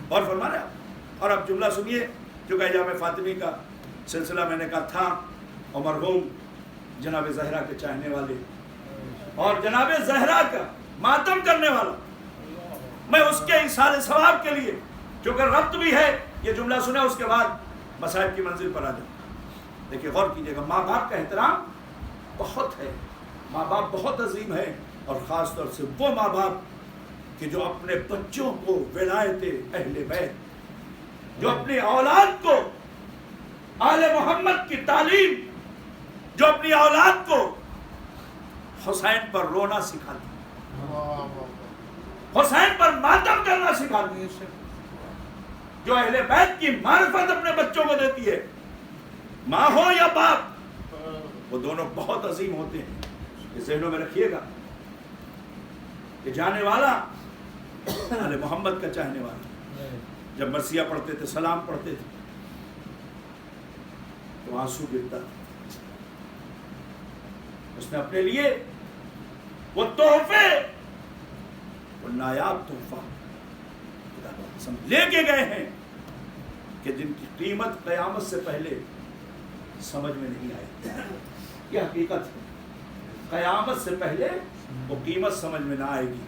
اور فرما رہے. اور اب جملہ سنیے جو کہ ایام فاطمی کا سلسلہ میں نے کہا تھا اور مرحوم جناب زہرا کے چاہنے والے اور جناب زہرا کا ماتم کرنے والا، میں اس کے ایصال ثواب کے لیے جو کہ ربط بھی ہے یہ جملہ سنا اس کے بعد مصائب کی منزل پر آ جاؤں. دیکھیے غور کیجیے گا، ماں باپ کا احترام بہت ہے، ماں باپ بہت عظیم ہے. اور خاص طور سے وہ ماں باپ کہ جو اپنے بچوں کو ولایت اہل بیت، جو اپنی اولاد کو آل محمد کی تعلیم، جو اپنی اولاد کو حسین پر رونا سکھاتی، حسین پر ماتم کرنا سکھاتی، جو اہل بیت کی معرفت اپنے بچوں کو دیتی ہے، ماں ہو یا باپ، وہ دونوں بہت عظیم ہوتے ہیں. یہ ذہنوں میں رکھیے گا کہ جانے والا آل محمد کا چاہنے والا جب مرثیہ پڑھتے تھے، سلام پڑھتے تھے تو آنسو گرتا تھا. اس نے اپنے لیے وہ تحفے، وہ نایاب تحفہ لے کے گئے ہیں کہ جن کی قیمت قیامت سے پہلے سمجھ میں نہیں آئی. یہ حقیقت ہے، قیامت سے پہلے وہ قیمت سمجھ میں نہ آئے گی.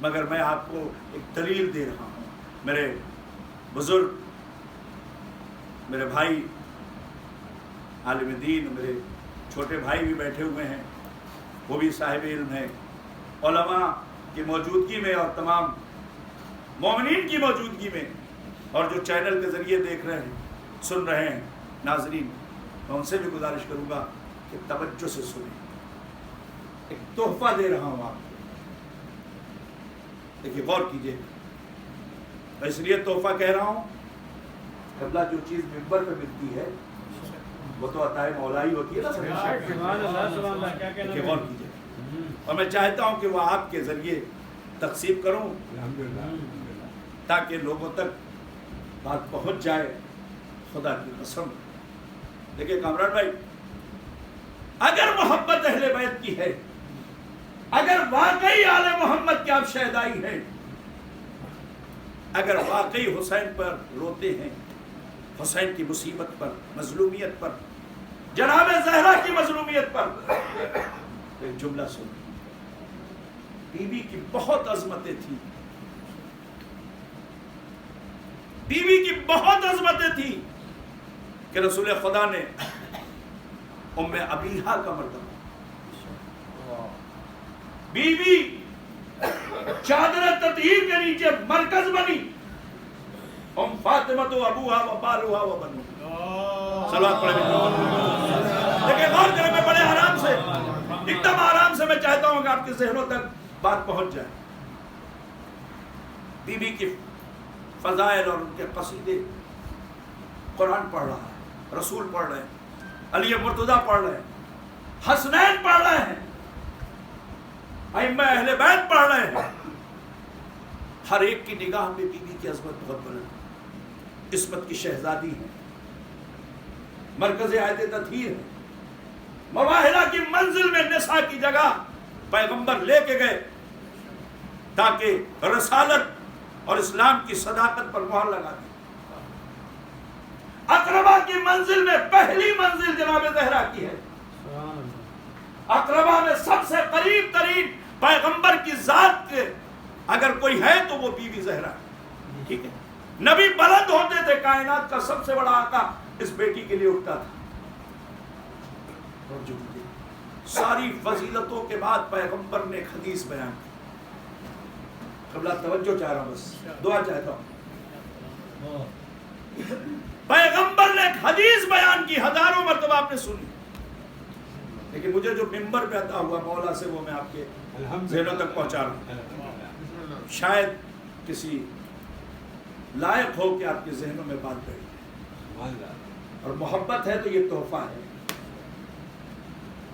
مگر میں آپ کو ایک دلیل دے رہا ہوں. میرے بزرگ، میرے بھائی عالم دین، میرے چھوٹے بھائی بھی بیٹھے ہوئے ہیں، وہ بھی صاحب علم ہیں. علماء کی موجودگی میں اور تمام مومنین کی موجودگی میں اور جو چینل کے ذریعے دیکھ رہے ہیں، سن رہے ہیں ناظرین، میں ان سے بھی گزارش کروں گا کہ توجہ سے سنیں. ایک تحفہ دے رہا ہوں آپ کو، دیکھیے غور کیجیے. میں اس لیے تحفہ کہہ رہا ہوں، قبلہ جو چیز منبر پہ ملتی ہے وہ تو عطائے مولا ہی ہوتی ہے نا. دیکھیے غور کیجیے. اور میں چاہتا ہوں کہ وہ آپ کے ذریعے تقسیم کروں تاکہ لوگوں تک بات پہنچ جائے. خدا کی قسم. دیکھیے کامران بھائی، اگر محبت اہل بیت کی ہے، اگر واقعی آل محمد کے آپ شہدائی ہیں، اگر واقعی حسین پر روتے ہیں، حسین کی مصیبت پر، مظلومیت پر، جناب زہرا کی مظلومیت پر، ایک جملہ سنیں. بی بی کی بہت عظمتیں تھیں، بی بی کی بہت عظمتیں تھیں کہ رسول خدا نے ام ابیہا کا مرتبہ، بی بی چادر تطہیر کے نیچے مرکز بنی. ام فاطمہ تو ابوہا و بالوہا و بنوہا. صلوات پڑھیں. لیکن غور کریں، میں بڑے آرام سے، ایک دم آرام سے میں چاہتا ہوں کہ آپ کے ذہنوں تک بات پہنچ جائے. بی بی کی فضائل اور ان کے قصیدے، قرآن پڑھ رہا ہے، رسول پڑھ رہے ہیں، علی مرتضیٰ پڑھ رہے ہیں، حسنین پڑھ رہے ہیں، ائمہ اہل بیت پڑھ رہے ہیں. ہر ایک کی نگاہ میں بی بی کی عظمت بہت بلند، عصمت کی شہزادی ہے، مرکز آیت تطہیر ہے. مباہلہ کی منزل میں نساء کی جگہ پیغمبر لے کے گئے تاکہ رسالت اور اسلام کی صداقت پر مہر لگا دی. اقربا کی منزل میں پہلی منزل جناب زہرا کی ہے. اقربا میں سب سے قریب ترین پیغمبر کی ذات کے اگر کوئی ہے تو وہ بی بی زہرا. ٹھیک ہے، نبی بلند ہوتے تھے، کائنات کا سب سے بڑا آقا اس بیٹی کے لیے اٹھتا تھا. ساری فضیلتوں کے بعد پیغمبر نے ایک حدیث بیان کی. قبلہ توجہ چاہ رہا ہوں، بس دعا چاہتا ہوں. پیغمبر نے ایک حدیث بیان کی، ہزاروں مرتبہ آپ نے سنی، لیکن مجھے جو ممبر پہ عطا ہوا مولا سے وہ میں آپ کے ذہنوں تک پہنچا رہا ہوں. شاید کسی لائق ہو کہ آپ کے ذہنوں میں بات بیٹھے، اور محبت ہے تو یہ تحفہ ہے.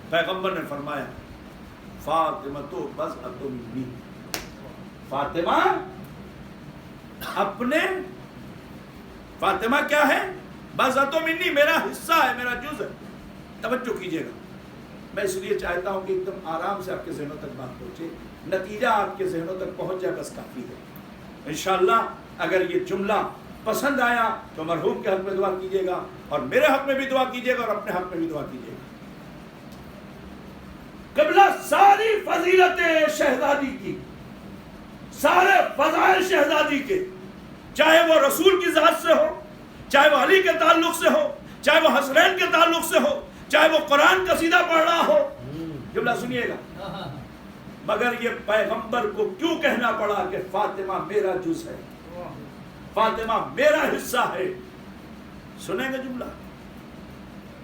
پیغمبر نے فرمایا فاطمہ تو بضعۃ منی، فاطمہ اپنے، فاطمہ کیا ہے؟ بضعۃ منی، میرا حصہ ہے، میرا جز ہے. توجہ کیجئے گا، میں اس لیے چاہتا ہوں کہ ایک دم آرام سے آپ کے ذہنوں تک بات پہنچے، نتیجہ آپ کے ذہنوں تک پہنچ جائے بس کافی ہے. انشاءاللہ اگر یہ جملہ پسند آیا تو مرحوم کے حق میں دعا کیجئے گا، اور میرے حق میں بھی دعا کیجئے گا، اور اپنے حق میں بھی دعا کیجئے گا. قبلہ ساری فضیلتیں شہزادی کی، سارے فضائل شہزادی کے، چاہے وہ رسول کی ذات سے ہو، چاہے وہ علی کے تعلق سے ہو، چاہے وہ حسنین کے تعلق سے ہو، چاہے وہ قرآن قصیدہ پڑھ رہا ہو. جملہ سنیے گا، مگر یہ پیغمبر کو کیوں کہنا پڑا کہ فاطمہ میرا جز ہے، فاطمہ میرا حصہ ہے؟ سنیں گے جملہ.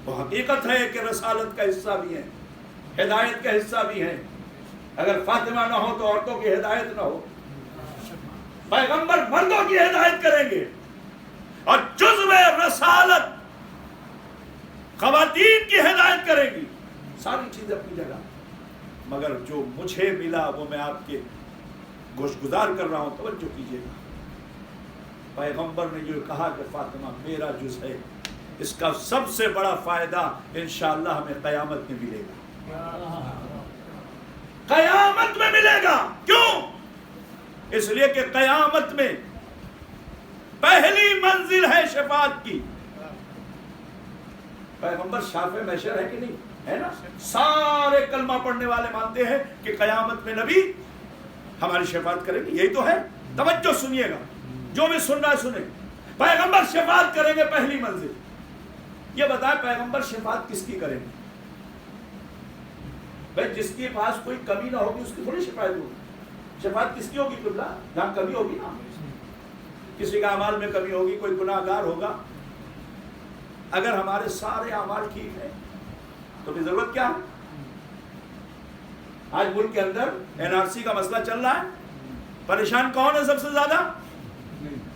وہ حقیقت ہے کہ رسالت کا حصہ بھی ہے، ہدایت کا حصہ بھی ہے. اگر فاطمہ نہ ہو تو عورتوں کی ہدایت نہ ہو. پیغمبر مردوں کی ہدایت کریں گے، اور جزو رسالت خواتین کی ہدایت کرے گی. ساری چیزیں اپنی جگہ، مگر جو مجھے ملا وہ میں آپ کے گوش گزار کر رہا ہوں. توجہ کیجیے گا، پیغمبر نے جو کہا کہ فاطمہ میرا جز ہے، اس کا سب سے بڑا فائدہ انشاءاللہ ہمیں قیامت میں ملے گا. قیامت میں ملے گا. کیوں؟ اس لیے کہ قیامت میں پہلی منزل ہے شفاعت کی. پیغمبر شافع محشر ہے کہ نہیں؟ ہے نا. سارے کلمہ پڑھنے والے مانتے ہیں کہ قیامت میں نبی ہماری شفاعت کریں گے. یہی تو ہے. توجہ سنیے گا، جو بھی سن رہا ہے سنیں. پیغمبر شفاعت کریں گے پہلی منزل. یہ بتائیں پیغمبر شفاعت کس کی کریں گے؟ بھائی جس کے پاس کوئی کمی نہ ہوگی اس کی تھوڑی شفاعت ہوگی. شفاعت کس کی ہوگی قبلہ؟ جہاں کمی ہوگی نا. کسی کا اعمال میں کمی ہوگی، کوئی گناہ گار ہوگا. اگر ہمارے سارے اعمال ٹھیک ہیں تو پھر ضرورت کیا ہے؟ آج ملک کے اندر NRC کا مسئلہ چل رہا ہے. پریشان کون ہے سب سے زیادہ؟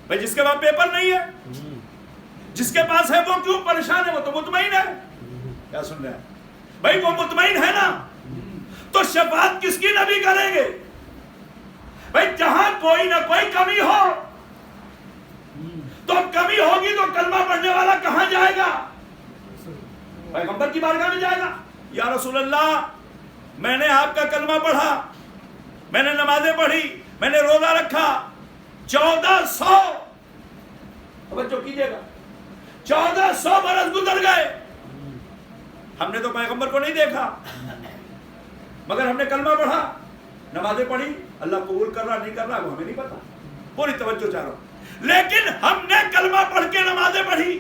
بھائی جس کے پاس پیپر نہیں ہے. جس کے پاس ہے وہ کیوں پریشان ہے؟ وہ تو مطمئن ہے. کیا سن رہے ہیں بھائی؟ وہ مطمئن ہے نا. تو شفاعت کس کی نبی کریں گے؟ بھائی جہاں کوئی نہ کوئی کمی ہو تو کمی ہوگی تو کلمہ پڑھنے والا کہاں جائے گا؟ پیغمبر کی بارگاہ میں جائے گا. یا رسول اللہ، میں نے آپ کا کلمہ پڑھا، میں نے نمازیں پڑھی، میں نے روزہ رکھا، 1400 توجہ کیجئے گا 1400 برس گزر گئے. ہم نے تو پیغمبر کو نہیں دیکھا، مگر ہم نے کلمہ پڑھا، نمازیں پڑھی. اللہ قبول کر رہا نہیں کر رہا وہ ہمیں نہیں پتا. پوری توجہ چاہ رہا ہوں. لیکن ہم نے کلمہ پڑھ کے نمازیں پڑھی،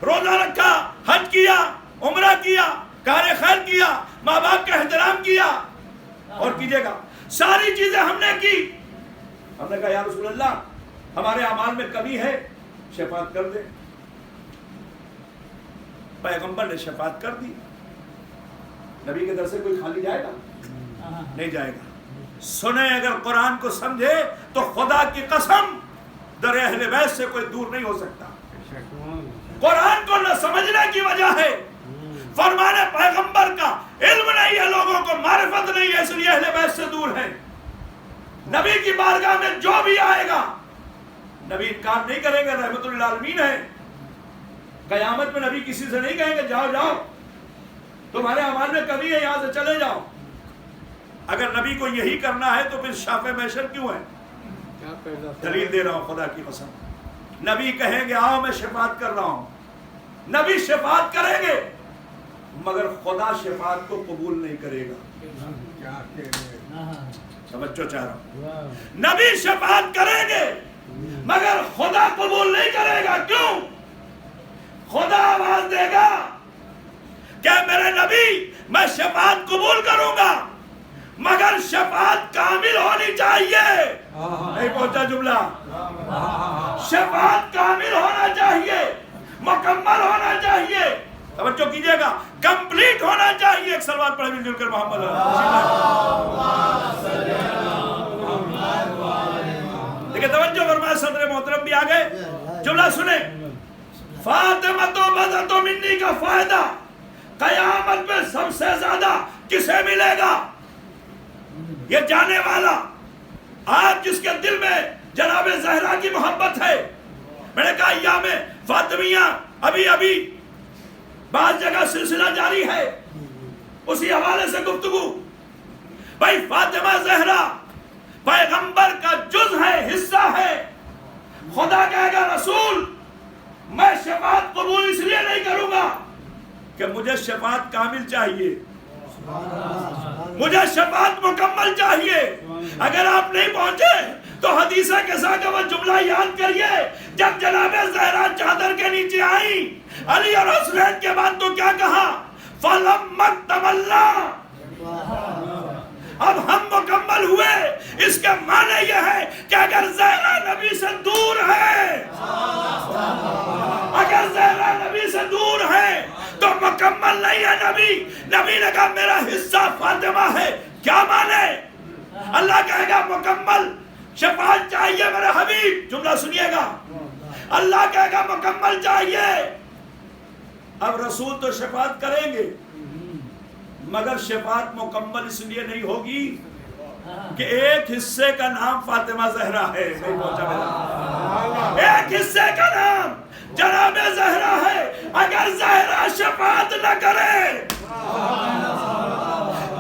روزہ رکھا، حج کیا، عمرہ کیا، کار خیر کیا، ماں باپ کا احترام کیا، اور کیجئے گا ساری چیزیں ہم نے کی. ہم نے کہا یا رسول اللہ ہمارے اعمال میں کمی ہے، شفاعت کر دے. پیغمبر نے شفاعت کر دی. نبی کے در سے کوئی خالی جائے گا؟ نہیں جائے گا. سنیں، اگر قرآن کو سمجھے تو خدا کی قسم در اہل بیت سے کوئی دور نہیں ہو سکتا. قرآن کو نہ سمجھنے کی وجہ ہے فرمان پیغمبر کا علم نہیں ہے، لوگوں کو معرفت نہیں ہے، اس لیے اہل بیت سے دور ہے. نبی کی بارگاہ میں جو بھی آئے گا نبی انکار نہیں کریں گے، رحمت للعالمین ہے. قیامت میں نبی کسی سے نہیں کہیں گے جاؤ جاؤ تمہارے اعمال میں کمی ہے یہاں سے چلے جاؤ. اگر نبی کو یہی کرنا ہے تو پھر شافع محشر کیوں ہے؟ دلیل دے رہا ہوں خدا کی قسم. نبی کہیں گے آؤ میں شفاعت کر رہا ہوں، نبی شفاعت کریں گے، مگر خدا شفاعت کو قبول نہیں کرے گا. توجہ چاہ رہا ہوں. نبی شفاعت کریں گے مگر خدا قبول نہیں کرے گا. کیوں؟ خدا آواز دے گا کہ میرے نبی میں شفاعت قبول کروں گا مگر شفاعت کامل ہونی چاہیے. نہیں پہنچا جملہ. شفاعت کامل ہونا چاہیے, مکمل ہونا چاہیے. توجہ کیجئے گا, کمپلیٹ ہونا چاہیے. ایک سلوات پڑھیں مل جل کر محمد دیکھیں توجہ فرمائے. صدر محترم بھی آگئے, جملہ سنیں. فاطمہ تو بذت منی کا فائدہ قیامت میں سب سے زیادہ کسے ملے گا؟ یہ جانے والا آج جس کے دل میں جناب زہرا کی محبت ہے. میں نے کہا ایام فاطمیہ ابھی بعض جگہ سلسلہ جاری ہے, اسی حوالے سے گفتگو. بھائی فاطمہ زہرا پیغمبر کا جز ہے, حصہ ہے. خدا کہے گا رسول میں شفاعت قبول اس لیے نہیں کروں گا کہ مجھے شفاعت کامل چاہیے, مجھے شفاعت مکمل چاہیے. اگر آپ نہیں پہنچے تو حدیثہ کے ساتھ وہ جملہ یاد کریے, جب جناب زہرا چادر کے نیچے آئیں علی اور حسین کے بعد تو کیا کہا؟ فَلَمَّا اكْتَمَلْنَا, اب ہم مکمل ہوئے. اس کے معنی یہ ہے کہ اگر زہرا نبی سے دور ہے, اگر زہرا نبی سے دور ہے تو مکمل نہیں ہے نبی. نبی نے کہا میرا حصہ فاطمہ ہے. کیا مانے؟ اللہ کہے گا مکمل شفاعت چاہیے میرے حبیب. جملہ سنیے گا, اللہ کہے گا مکمل چاہیے. اب رسول تو شفاعت کریں گے مگر شفاعت مکمل اس لیے نہیں ہوگی کہ ایک حصے کا نام فاطمہ زہرا ہے. نہیں پہنچا میرا. ایک حصے کا نام جناب زہرا ہے. اگر زہرا شفاعت نہ کرے,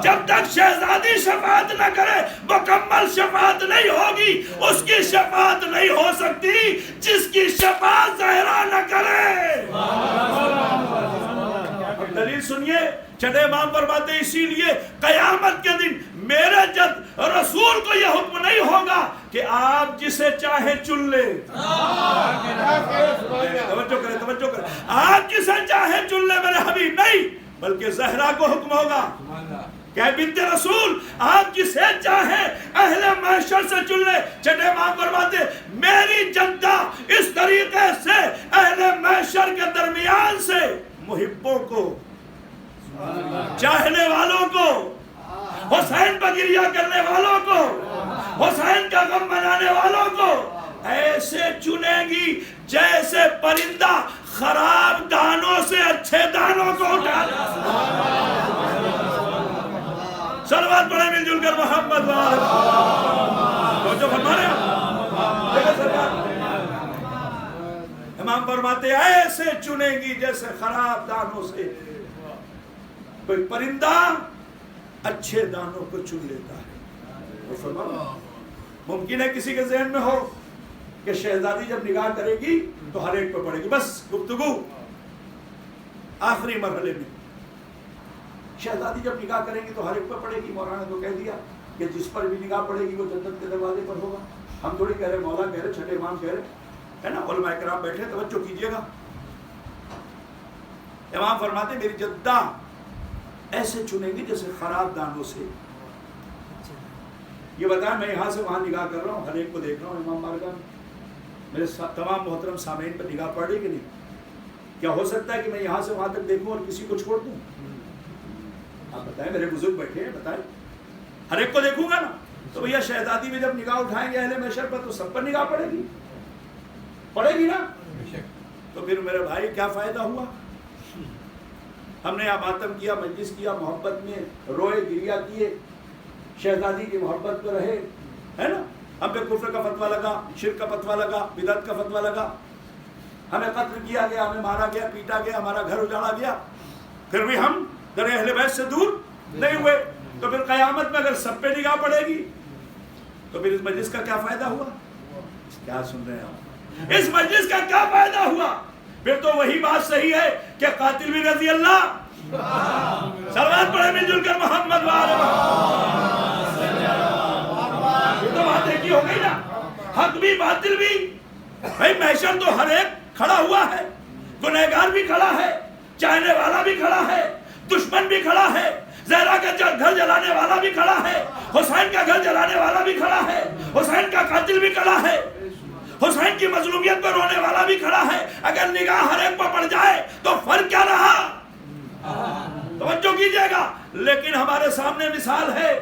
جب تک شہزادی شفاعت نہ کرے مکمل شفاعت نہیں ہوگی. اس کی شفاعت نہیں ہو سکتی جس کی شفاعت زہرا نہ کرے. دلیل سنیے, چھٹے امام فرماتے ہیں اسی لیے قیامت کے دن میرے جد رسول کو یہ حکم نہیں ہوگا کہ آپ جسے چاہے چن لے. توجہ کریں. آپ جسے چاہے چن لے میرے حبیب, نہیں بلکہ زہرا کو حکم ہوگا کہ بنت رسول آپ جسے چاہے اہل محشر سے چن لے. چھٹے امام فرماتے میری جدہ اس طریقے سے اہل محشر کے درمیان سے محبوں کو, چاہنے والوں کو, حسین پر گریہ کرنے والوں کو, حسین کا غم منانے والوں کو ایسے چنے گی جیسے پرندہ خراب دانوں سے اچھے دانوں کو اٹھا. صلوات پڑھیں مل جل کر محمد جو فرما رہے ہیں. امام فرماتے ایسے چنے گی جیسے خراب دانوں سے کوئی پرندہ اچھے دانوں کو چن لیتا ہے. ممکن ہے کسی کے ذہن میں ہو کہ شہزادی جب نگاہ کرے گی تو ہر ایک پہ پڑے گی. بس گفتگو آخری مرحلے میں شہزادی جب نگاہ کریں گی تو ہر ایک پہ پڑے گی. مولانا تو کہہ دیا کہ جس پر بھی نگاہ پڑے گی وہ جنت کے دروازے پر ہوگا. ہم تھوڑی کہہ رہے, مولا کہہ رہے, چھٹے امام کہہ رہے ہے نا. علماء کرام بیٹھے, توجہ کیجئے گا. امام فرماتے میری جدہ ایسے چنیں گی جیسے خراب دانوں سے. یہ بتائیں میں یہاں سے وہاں نگاہ کر رہا ہوں, ہر ایک کو دیکھ رہا ہوں امام بارگاہ میں, میرے تمام محترم سامعین پر نگاہ پڑ رہی کہ نہیں؟ کیا ہو سکتا ہے کہ میں یہاں سے وہاں تک دیکھوں اور کسی کو چھوڑ دوں؟ آپ بتائیں, میرے بزرگ بیٹھے ہیں, بتائیں ہر ایک کو دیکھوں گا نا. تو بھیا شہزادی میں جب نگاہ اٹھائیں گے اہل محشر پر تو سب پر نگاہ پڑے گی نا. تو پھر میرے بھائی کیا فائدہ ہوا؟ ہم نے یہاں ماتم کیا, مجلس کیا, محبت میں روئے, گریہ کیے, شہزادی کی محبت پہ رہے, ہے نا. ہم پہ کفر کا فتویٰ لگا, شرک کا فتویٰ لگا, بدعت کا فتویٰ لگا, ہمیں قتل کیا گیا, ہمیں مارا گیا, پیٹا گیا, ہمارا گھر اجاڑا گیا, پھر بھی ہم در اہل بیت سے دور نہیں ہوئے. تو پھر قیامت میں اگر سب پہ نگاہ پڑے گی تو پھر اس مجلس کا کیا فائدہ ہوا؟ کیا سن رہے ہیں آپ؟ اس مجلس کا کیا فائدہ ہوا؟ پھر تو وہی بات صحیح ہے کہ قاتل بھی رضی اللہ. صلوات پڑھیں مل جل کر محمد وآلہ محمد. یہ تو بات ایک ہی ہو گئی نا, حق بھی باطل بھی. بھائی محشر تو ہر ایک کھڑا ہوا ہے, گنہگار بھی کھڑا ہے, چاہنے والا بھی کھڑا ہے, دشمن بھی کھڑا ہے، زہرا کا گھر جلانے والا بھی کھڑا ہے، حسین کا گھر جلانے والا بھی کھڑا ہے، حسین کا قاتل بھی کھڑا ہے، حسین کی مظلومیت پر رونے والا بھی کھڑا ہے۔ اگر نگاہ ہر ایک پر پڑ جائے تو فرق کیا رہا؟ توجہ کیجئے گا۔ لیکن ہمارے سامنے مثال ہے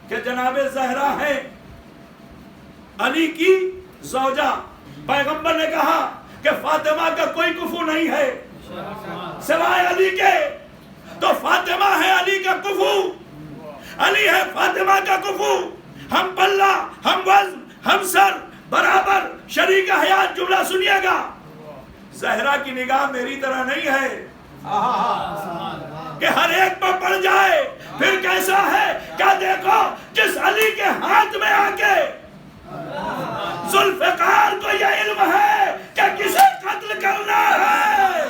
کہ جناب زہرا ہے علی کی زوجہ، پیغمبر نے کہا کہ فاطمہ کا کوئی کفو نہیں ہے سوائے علی کے، تو فاطمہ ہے علی کا کفو، علی ہے فاطمہ کا کفو۔ ہم پلہ، ہم وزن، ہم سر برابر، شریک حیات۔ جملہ سنیے گا، زہرا کی نگاہ میری طرح نہیں ہے کہ ہر ایک پر پڑ جائے۔ پھر کیسا ہے؟ کیا دیکھو جس علی کے ہاتھ میں آ کے ذوالفقار کو یہ علم ہے کہ کسے قتل کرنا ہے،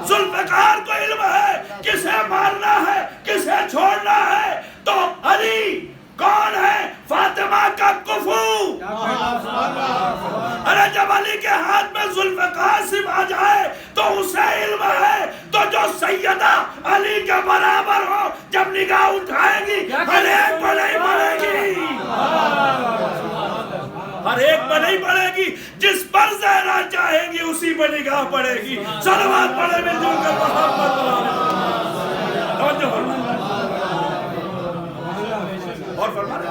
ذوالفقار کو علم ہے کسے مارنا ہے، کسے چھوڑنا ہے، تو علی کون ہے؟ فاطمہ کا کفو۔ ارے جب علی کے ہاتھ میں ذوالفقار صرف آ جائے تو اسے علم ہے، تو جو سیدہ علی کے برابر ہو جب نگاہ اٹھائے گی ہر ایک پر نہیں پڑے گی، ہر ایک پر نہیں پڑے گی، جس پر زہرا چاہے گی اسی پر نگاہ پڑے گی۔ صلوات پڑھے مل جل کر محمد توجہ فرمائیں اور فرمائیں۔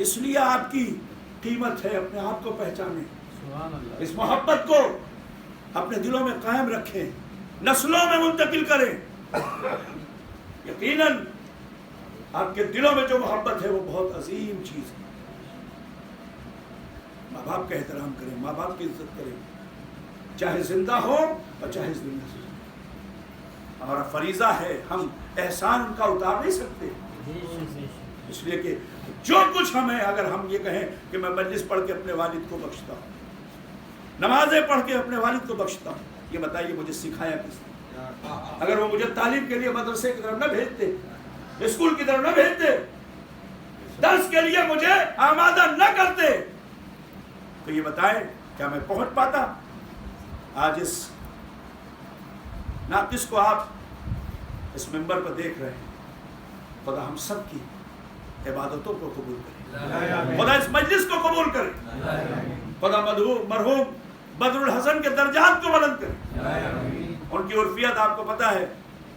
اس لیے آپ کی قیمت ہے اپنے آپ کو پہچانیں، اس محبت کو اپنے دلوں میں قائم رکھیں، نسلوں میں منتقل کریں۔ یقیناً آپ کے دلوں میں جو محبت ہے وہ بہت عظیم چیز ہے۔ ماں باپ کا احترام کریں، ماں باپ کی عزت کریں، چاہے زندہ ہو اور چاہے اس دنیا سے۔ ہمارا فریضہ ہے، ہم احسان ان کا اتار نہیں سکتے، اس لیے کہ جو کچھ ہمیں، اگر ہم یہ کہیں کہ میں مجلس پڑھ کے اپنے والد کو بخشتا ہوں، نمازیں پڑھ کے اپنے والد کو بخشتا ہوں، یہ بتائیے مجھے سکھایا کس نے؟ اگر وہ مجھے تعلیم کے لیے مدرسے کی طرف نہ بھیجتے، اسکول کی طرف نہ بھیجتے، درس کے لیے مجھے آمادہ نہ کرتے، تو یہ بتائیں کیا میں پہنچ پاتا؟ آج اس ناقص کو آپ اس منبر پر دیکھ رہے ہیں، خدا ہم سب کی عبادتوں کو قبول کرے، خدا اس مجلس کو قبول کرے، خدا مرحوم بدر الحسن کے درجات کو بلند کرے۔ ان کی عرفیت آپ کو پتا ہے،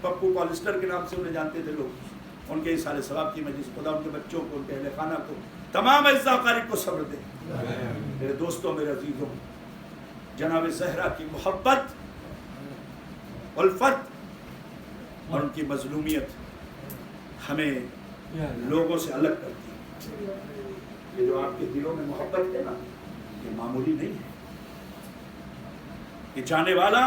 پپو پالسٹر کے نام سے انہیں جانتے تھے لوگ۔ ان کے اصحال ثواب کی مجلس، خدا ان کے بچوں کو، ان کے اہل خانہ کو، تمام اعزاء اقارب کو صبر دے۔ میرے دوستوں، میرے عزیزوں، جناب زہرا کی محبت، الفت اور ان کی مظلومیت ہمیں لوگوں سے الگ کرتی ہے۔ یہ جو آپ کے دلوں میں محبت ہے نا، یہ معمولی نہیں ہے۔ یہ جانے والا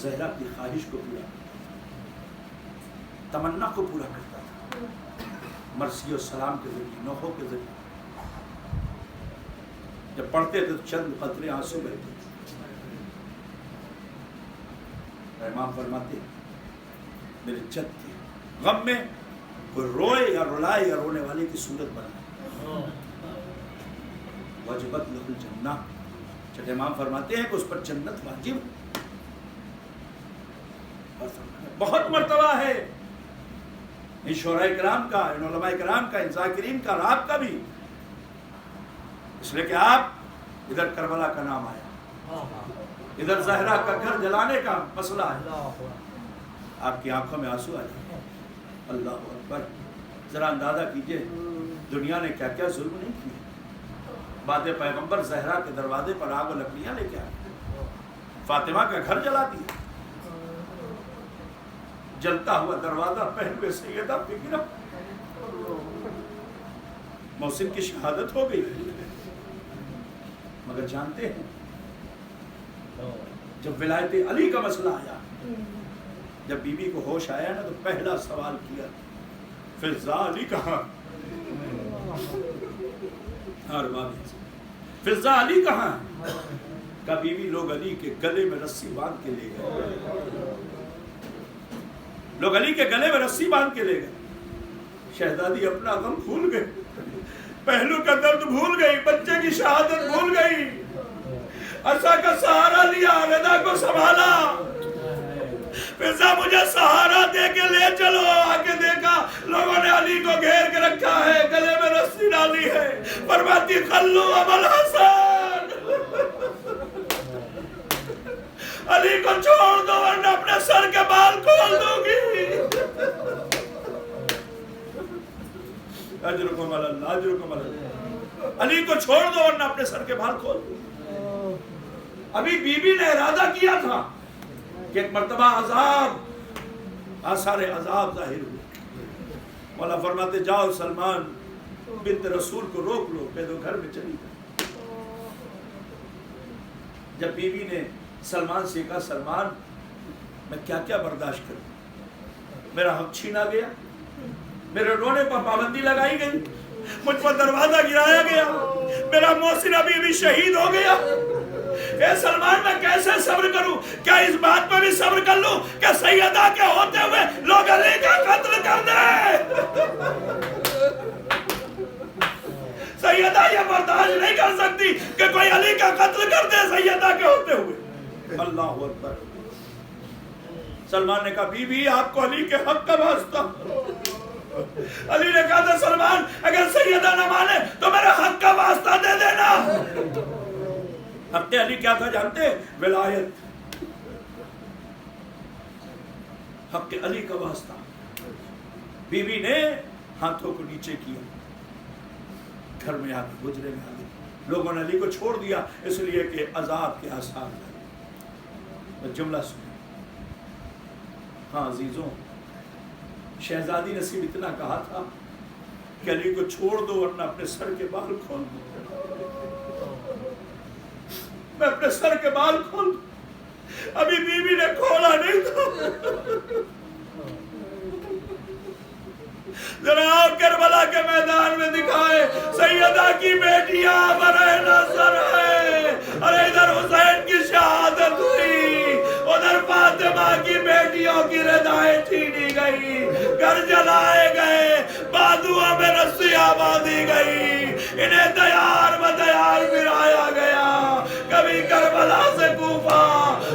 زہرا کی خواہش کو پورا، تمنا کو پورا کرتا تھا، مرثی و سلام کے ذریعے، نوحوں کے ذریعے۔ جب پڑھتے تھے تو چند قطرے آنسو بہتے تھے۔ امام فرماتے میرے جد تھے، غم میں کوئی روئے یا رلائے یا رونے والے کی صورت بنائے، وجبت لہ الجنہ، چھٹے امام فرماتے ہیں کہ اس پر جنت واجب۔ بہت مرتبہ ہے ان شعراء کرام کا، ان علماء کرام کا، ان ذاکرین کا اور آپ کا بھی، اس لیے کہ آپ ادھر کربلا کا نام آیا، ادھر زہرا کا گھر جلانے کا مسئلہ ہے، آپ کی آنکھوں میں آنسو آ جائے۔ اللہ اکبر، ذرا اندازہ کیجئے دنیا نے کیا کیا ظلم نہیں کیا۔ بعد پیغمبر زہرا کے دروازے پر آگ و لکڑیاں لے کے آئے، فاطمہ کا گھر جلا دیا، جلتا ہوا دروازہ پہلوے سیدہ فکرہ محسن کی شہادت ہو گئی۔ مگر جانتے ہیں جب ولایت علی کا مسئلہ آیا، جب بی بی کو ہوش آیا نا، تو پہلا سوال کیا فضا علی کہاں؟ فضا علی کہاں؟ کہ بی بی لوگ علی کے گلے میں رسی باندھ کے لے گئے، لوگ علی کے گلے میں رسی باندھ کے لے گئے۔ شہزادی اپنا غم بھول گئے، پہلو کا درد بھول گئی، بچے کی شہادت بھول گئی، عصا کا سہارا لیا، رضا کو سنبھالا، فضا مجھے سہارا دے کے لے چلو، آگے دیکھا لوگوں نے علی کو گھیر کے رکھا ہے، گلے میں رسی ڈالی ہے، فرماتی خلو ابا الحسن، علی کو چھوڑ دو ورنہ اپنے سر کے بال کھول دوں گی۔ اجرکم اللہ، اجرکم اللہ، علی کو چھوڑ دو ورنہ اپنے سر کے بال کھول دو۔ ابھی بی بی نے ارادہ کیا تھا کہ ایک مرتبہ عذاب، آثار عذاب ظاہر ہوئے، مولا فرماتے جاؤ سلمان بنت رسول کو روک لو، کہہ دو گھر میں چلی جائے۔ جب بی بی نے سلمان سے کہا سلمان میں کیا کیا برداشت کروں، میرا حق چھینا گیا، میرے رونے پر پابندی لگائی گئی، مجھ پر دروازہ گرایا گیا، میرا محسن ابھی شہید ہو گیا، اے سلمان میں کیسے صبر کروں؟ کیا اس بات پر بھی صبر کر لوں کہ سیدہ کے ہوتے ہوئے لوگ علی کا قتل کر دیں؟ سیدہ یہ برداشت نہیں کر سکتی کہ کوئی علی کا قتل کر دے سیدہ کے ہوتے ہوئے۔ اللہ اکبر۔ سلمان نے کہا بی بی آپ کو علی کے حق کا واسطہ۔ علی نے کہا تھا سلمان اگر سیدہ نہ مانے تو میرا حق کا واسطہ دے دینا۔ حق علی کیا تھا جانتے؟ ولایت، حق علی کا واسطہ۔ بی بی نے ہاتھوں کو نیچے کیا، گھر میں آ کے گجرے میں آ گئے، لوگوں نے علی کو چھوڑ دیا اس لیے کہ عذاب کے آثار لگے۔ جملہ سنیں، ہاں عزیزوں، شہزادی نصیب اتنا کہا تھا کہ علی کو چھوڑ دو ورنہ اپنے سر کے بال کھول دو، میں اپنے سر کے بال کھول دوں۔ ابھی بی بی نے کھولا نہیں تھا۔ ذرا آپ کربلا کے میدان میں دکھائے سیدہ کی بیٹیاں برے نظر ہے، ارے ادھر حسین کی شہادت ہوئی، ادھر فاطمہ کی بیٹیوں کی ردائیں چھینی گئی، گھر جلائے گئے، بادوؤں میں رسیاں باندھی گئی، انہیں دیار بدیار پھرایا گیا، کبھی کربلا سے کوفہ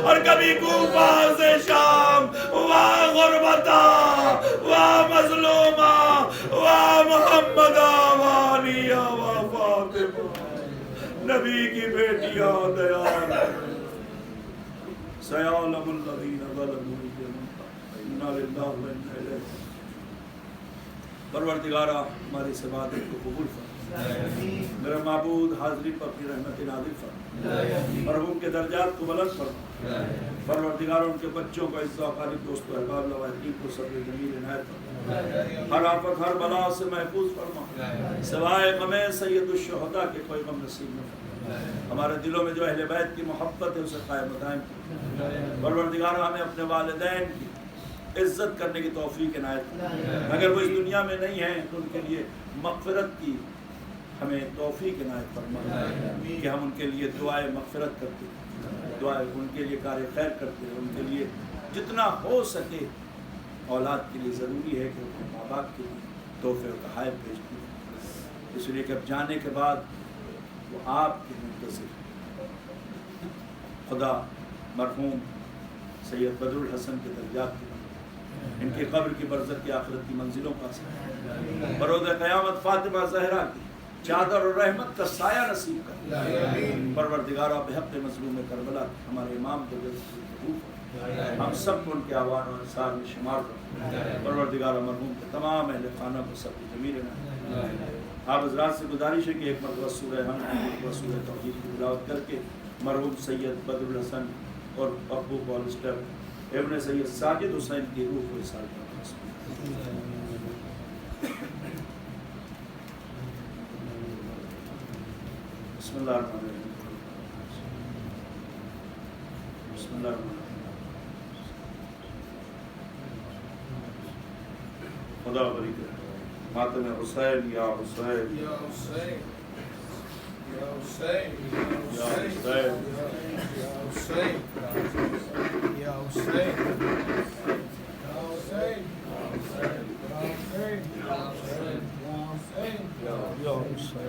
اور کبھی کوفہ سے شام، واہ غربتہ واہ مظلومہ واہ محمدہ والیہ واہ فاطمہ، نبی کی بیٹیاں دیار سیعلم الذین ظلموا انا للہ و انا الیہ۔ پروردگارہ ہماری اس عبادت کو قبول فرما، میرا معبود حاضری پر اپنی رحمت نازل فرما، مرحوم کے درجات کو بلند فرما، پروردگار ان کے بچوں کو عزت و اقارب دوست و احباب لوائقین کو صبر جمیل عنایت فرما، ہر آفت ہر بلا سے محفوظ فرما، سوائے غم سید الشہداء کے کوئی غم نصیب نہ فرما، ہمارے دلوں میں جو اہل بیت کی محبت ہے اسے قائم و دائم فرما، پروردگار ہمیں اپنے والدین کی عزت کرنے کی توفیق عنایت فرما، اگر وہ اس دنیا میں نہیں ہیں تو ان کے لیے مغفرت کی ہمیں توفیق عنایت فرما کہ ہم ان کے لیے دعائے مغفرت کرتے ہیں، دعائے ان کے لیے کار خیر کرتے ہیں، ان کے لیے جتنا ہو سکے اولاد کے لیے ضروری ہے کہ اپنے ماں باپ کے لیے تحفے و تحائف بھیجتی ہیں، اس لیے کہ اب جانے کے بعد وہ آپ کے منتظر خدا مرحوم سید بدر الحسن کے درجات کی ان کی قبر کی برزخ کی آخرت کی منزلوں کا بروز قیامت فاطمہ زہرا کی چادر اور رحمت کا سایہ نصیب کر، پروردگارہ بحق مظلوم کربلا ہمارے امام کو ہم سب کو ان کے آوان و انصار میں شمار کر، پروردگارہ مرحوم کے تمام اہل خانہ کو سب کی جمیل عنایت۔ آپ حضرات سے گزارش ہے کہ ایک مرتبہ سورہ حمد و سورہ توحید کی تلاوت کر کے مرحوم سید بدر الحسن اور ابو پالسٹر ابن سید ساجد حسین کی روح کو احسان کرنا۔ بسم اللہ الرحمن الرحیم، بسم اللہ الرحمن الرحیم۔ خدا بری کرے ماتم حسین یا حسین یا حسین یا حسین یا حسین یا حسین یا حسین یا حسین یا حسین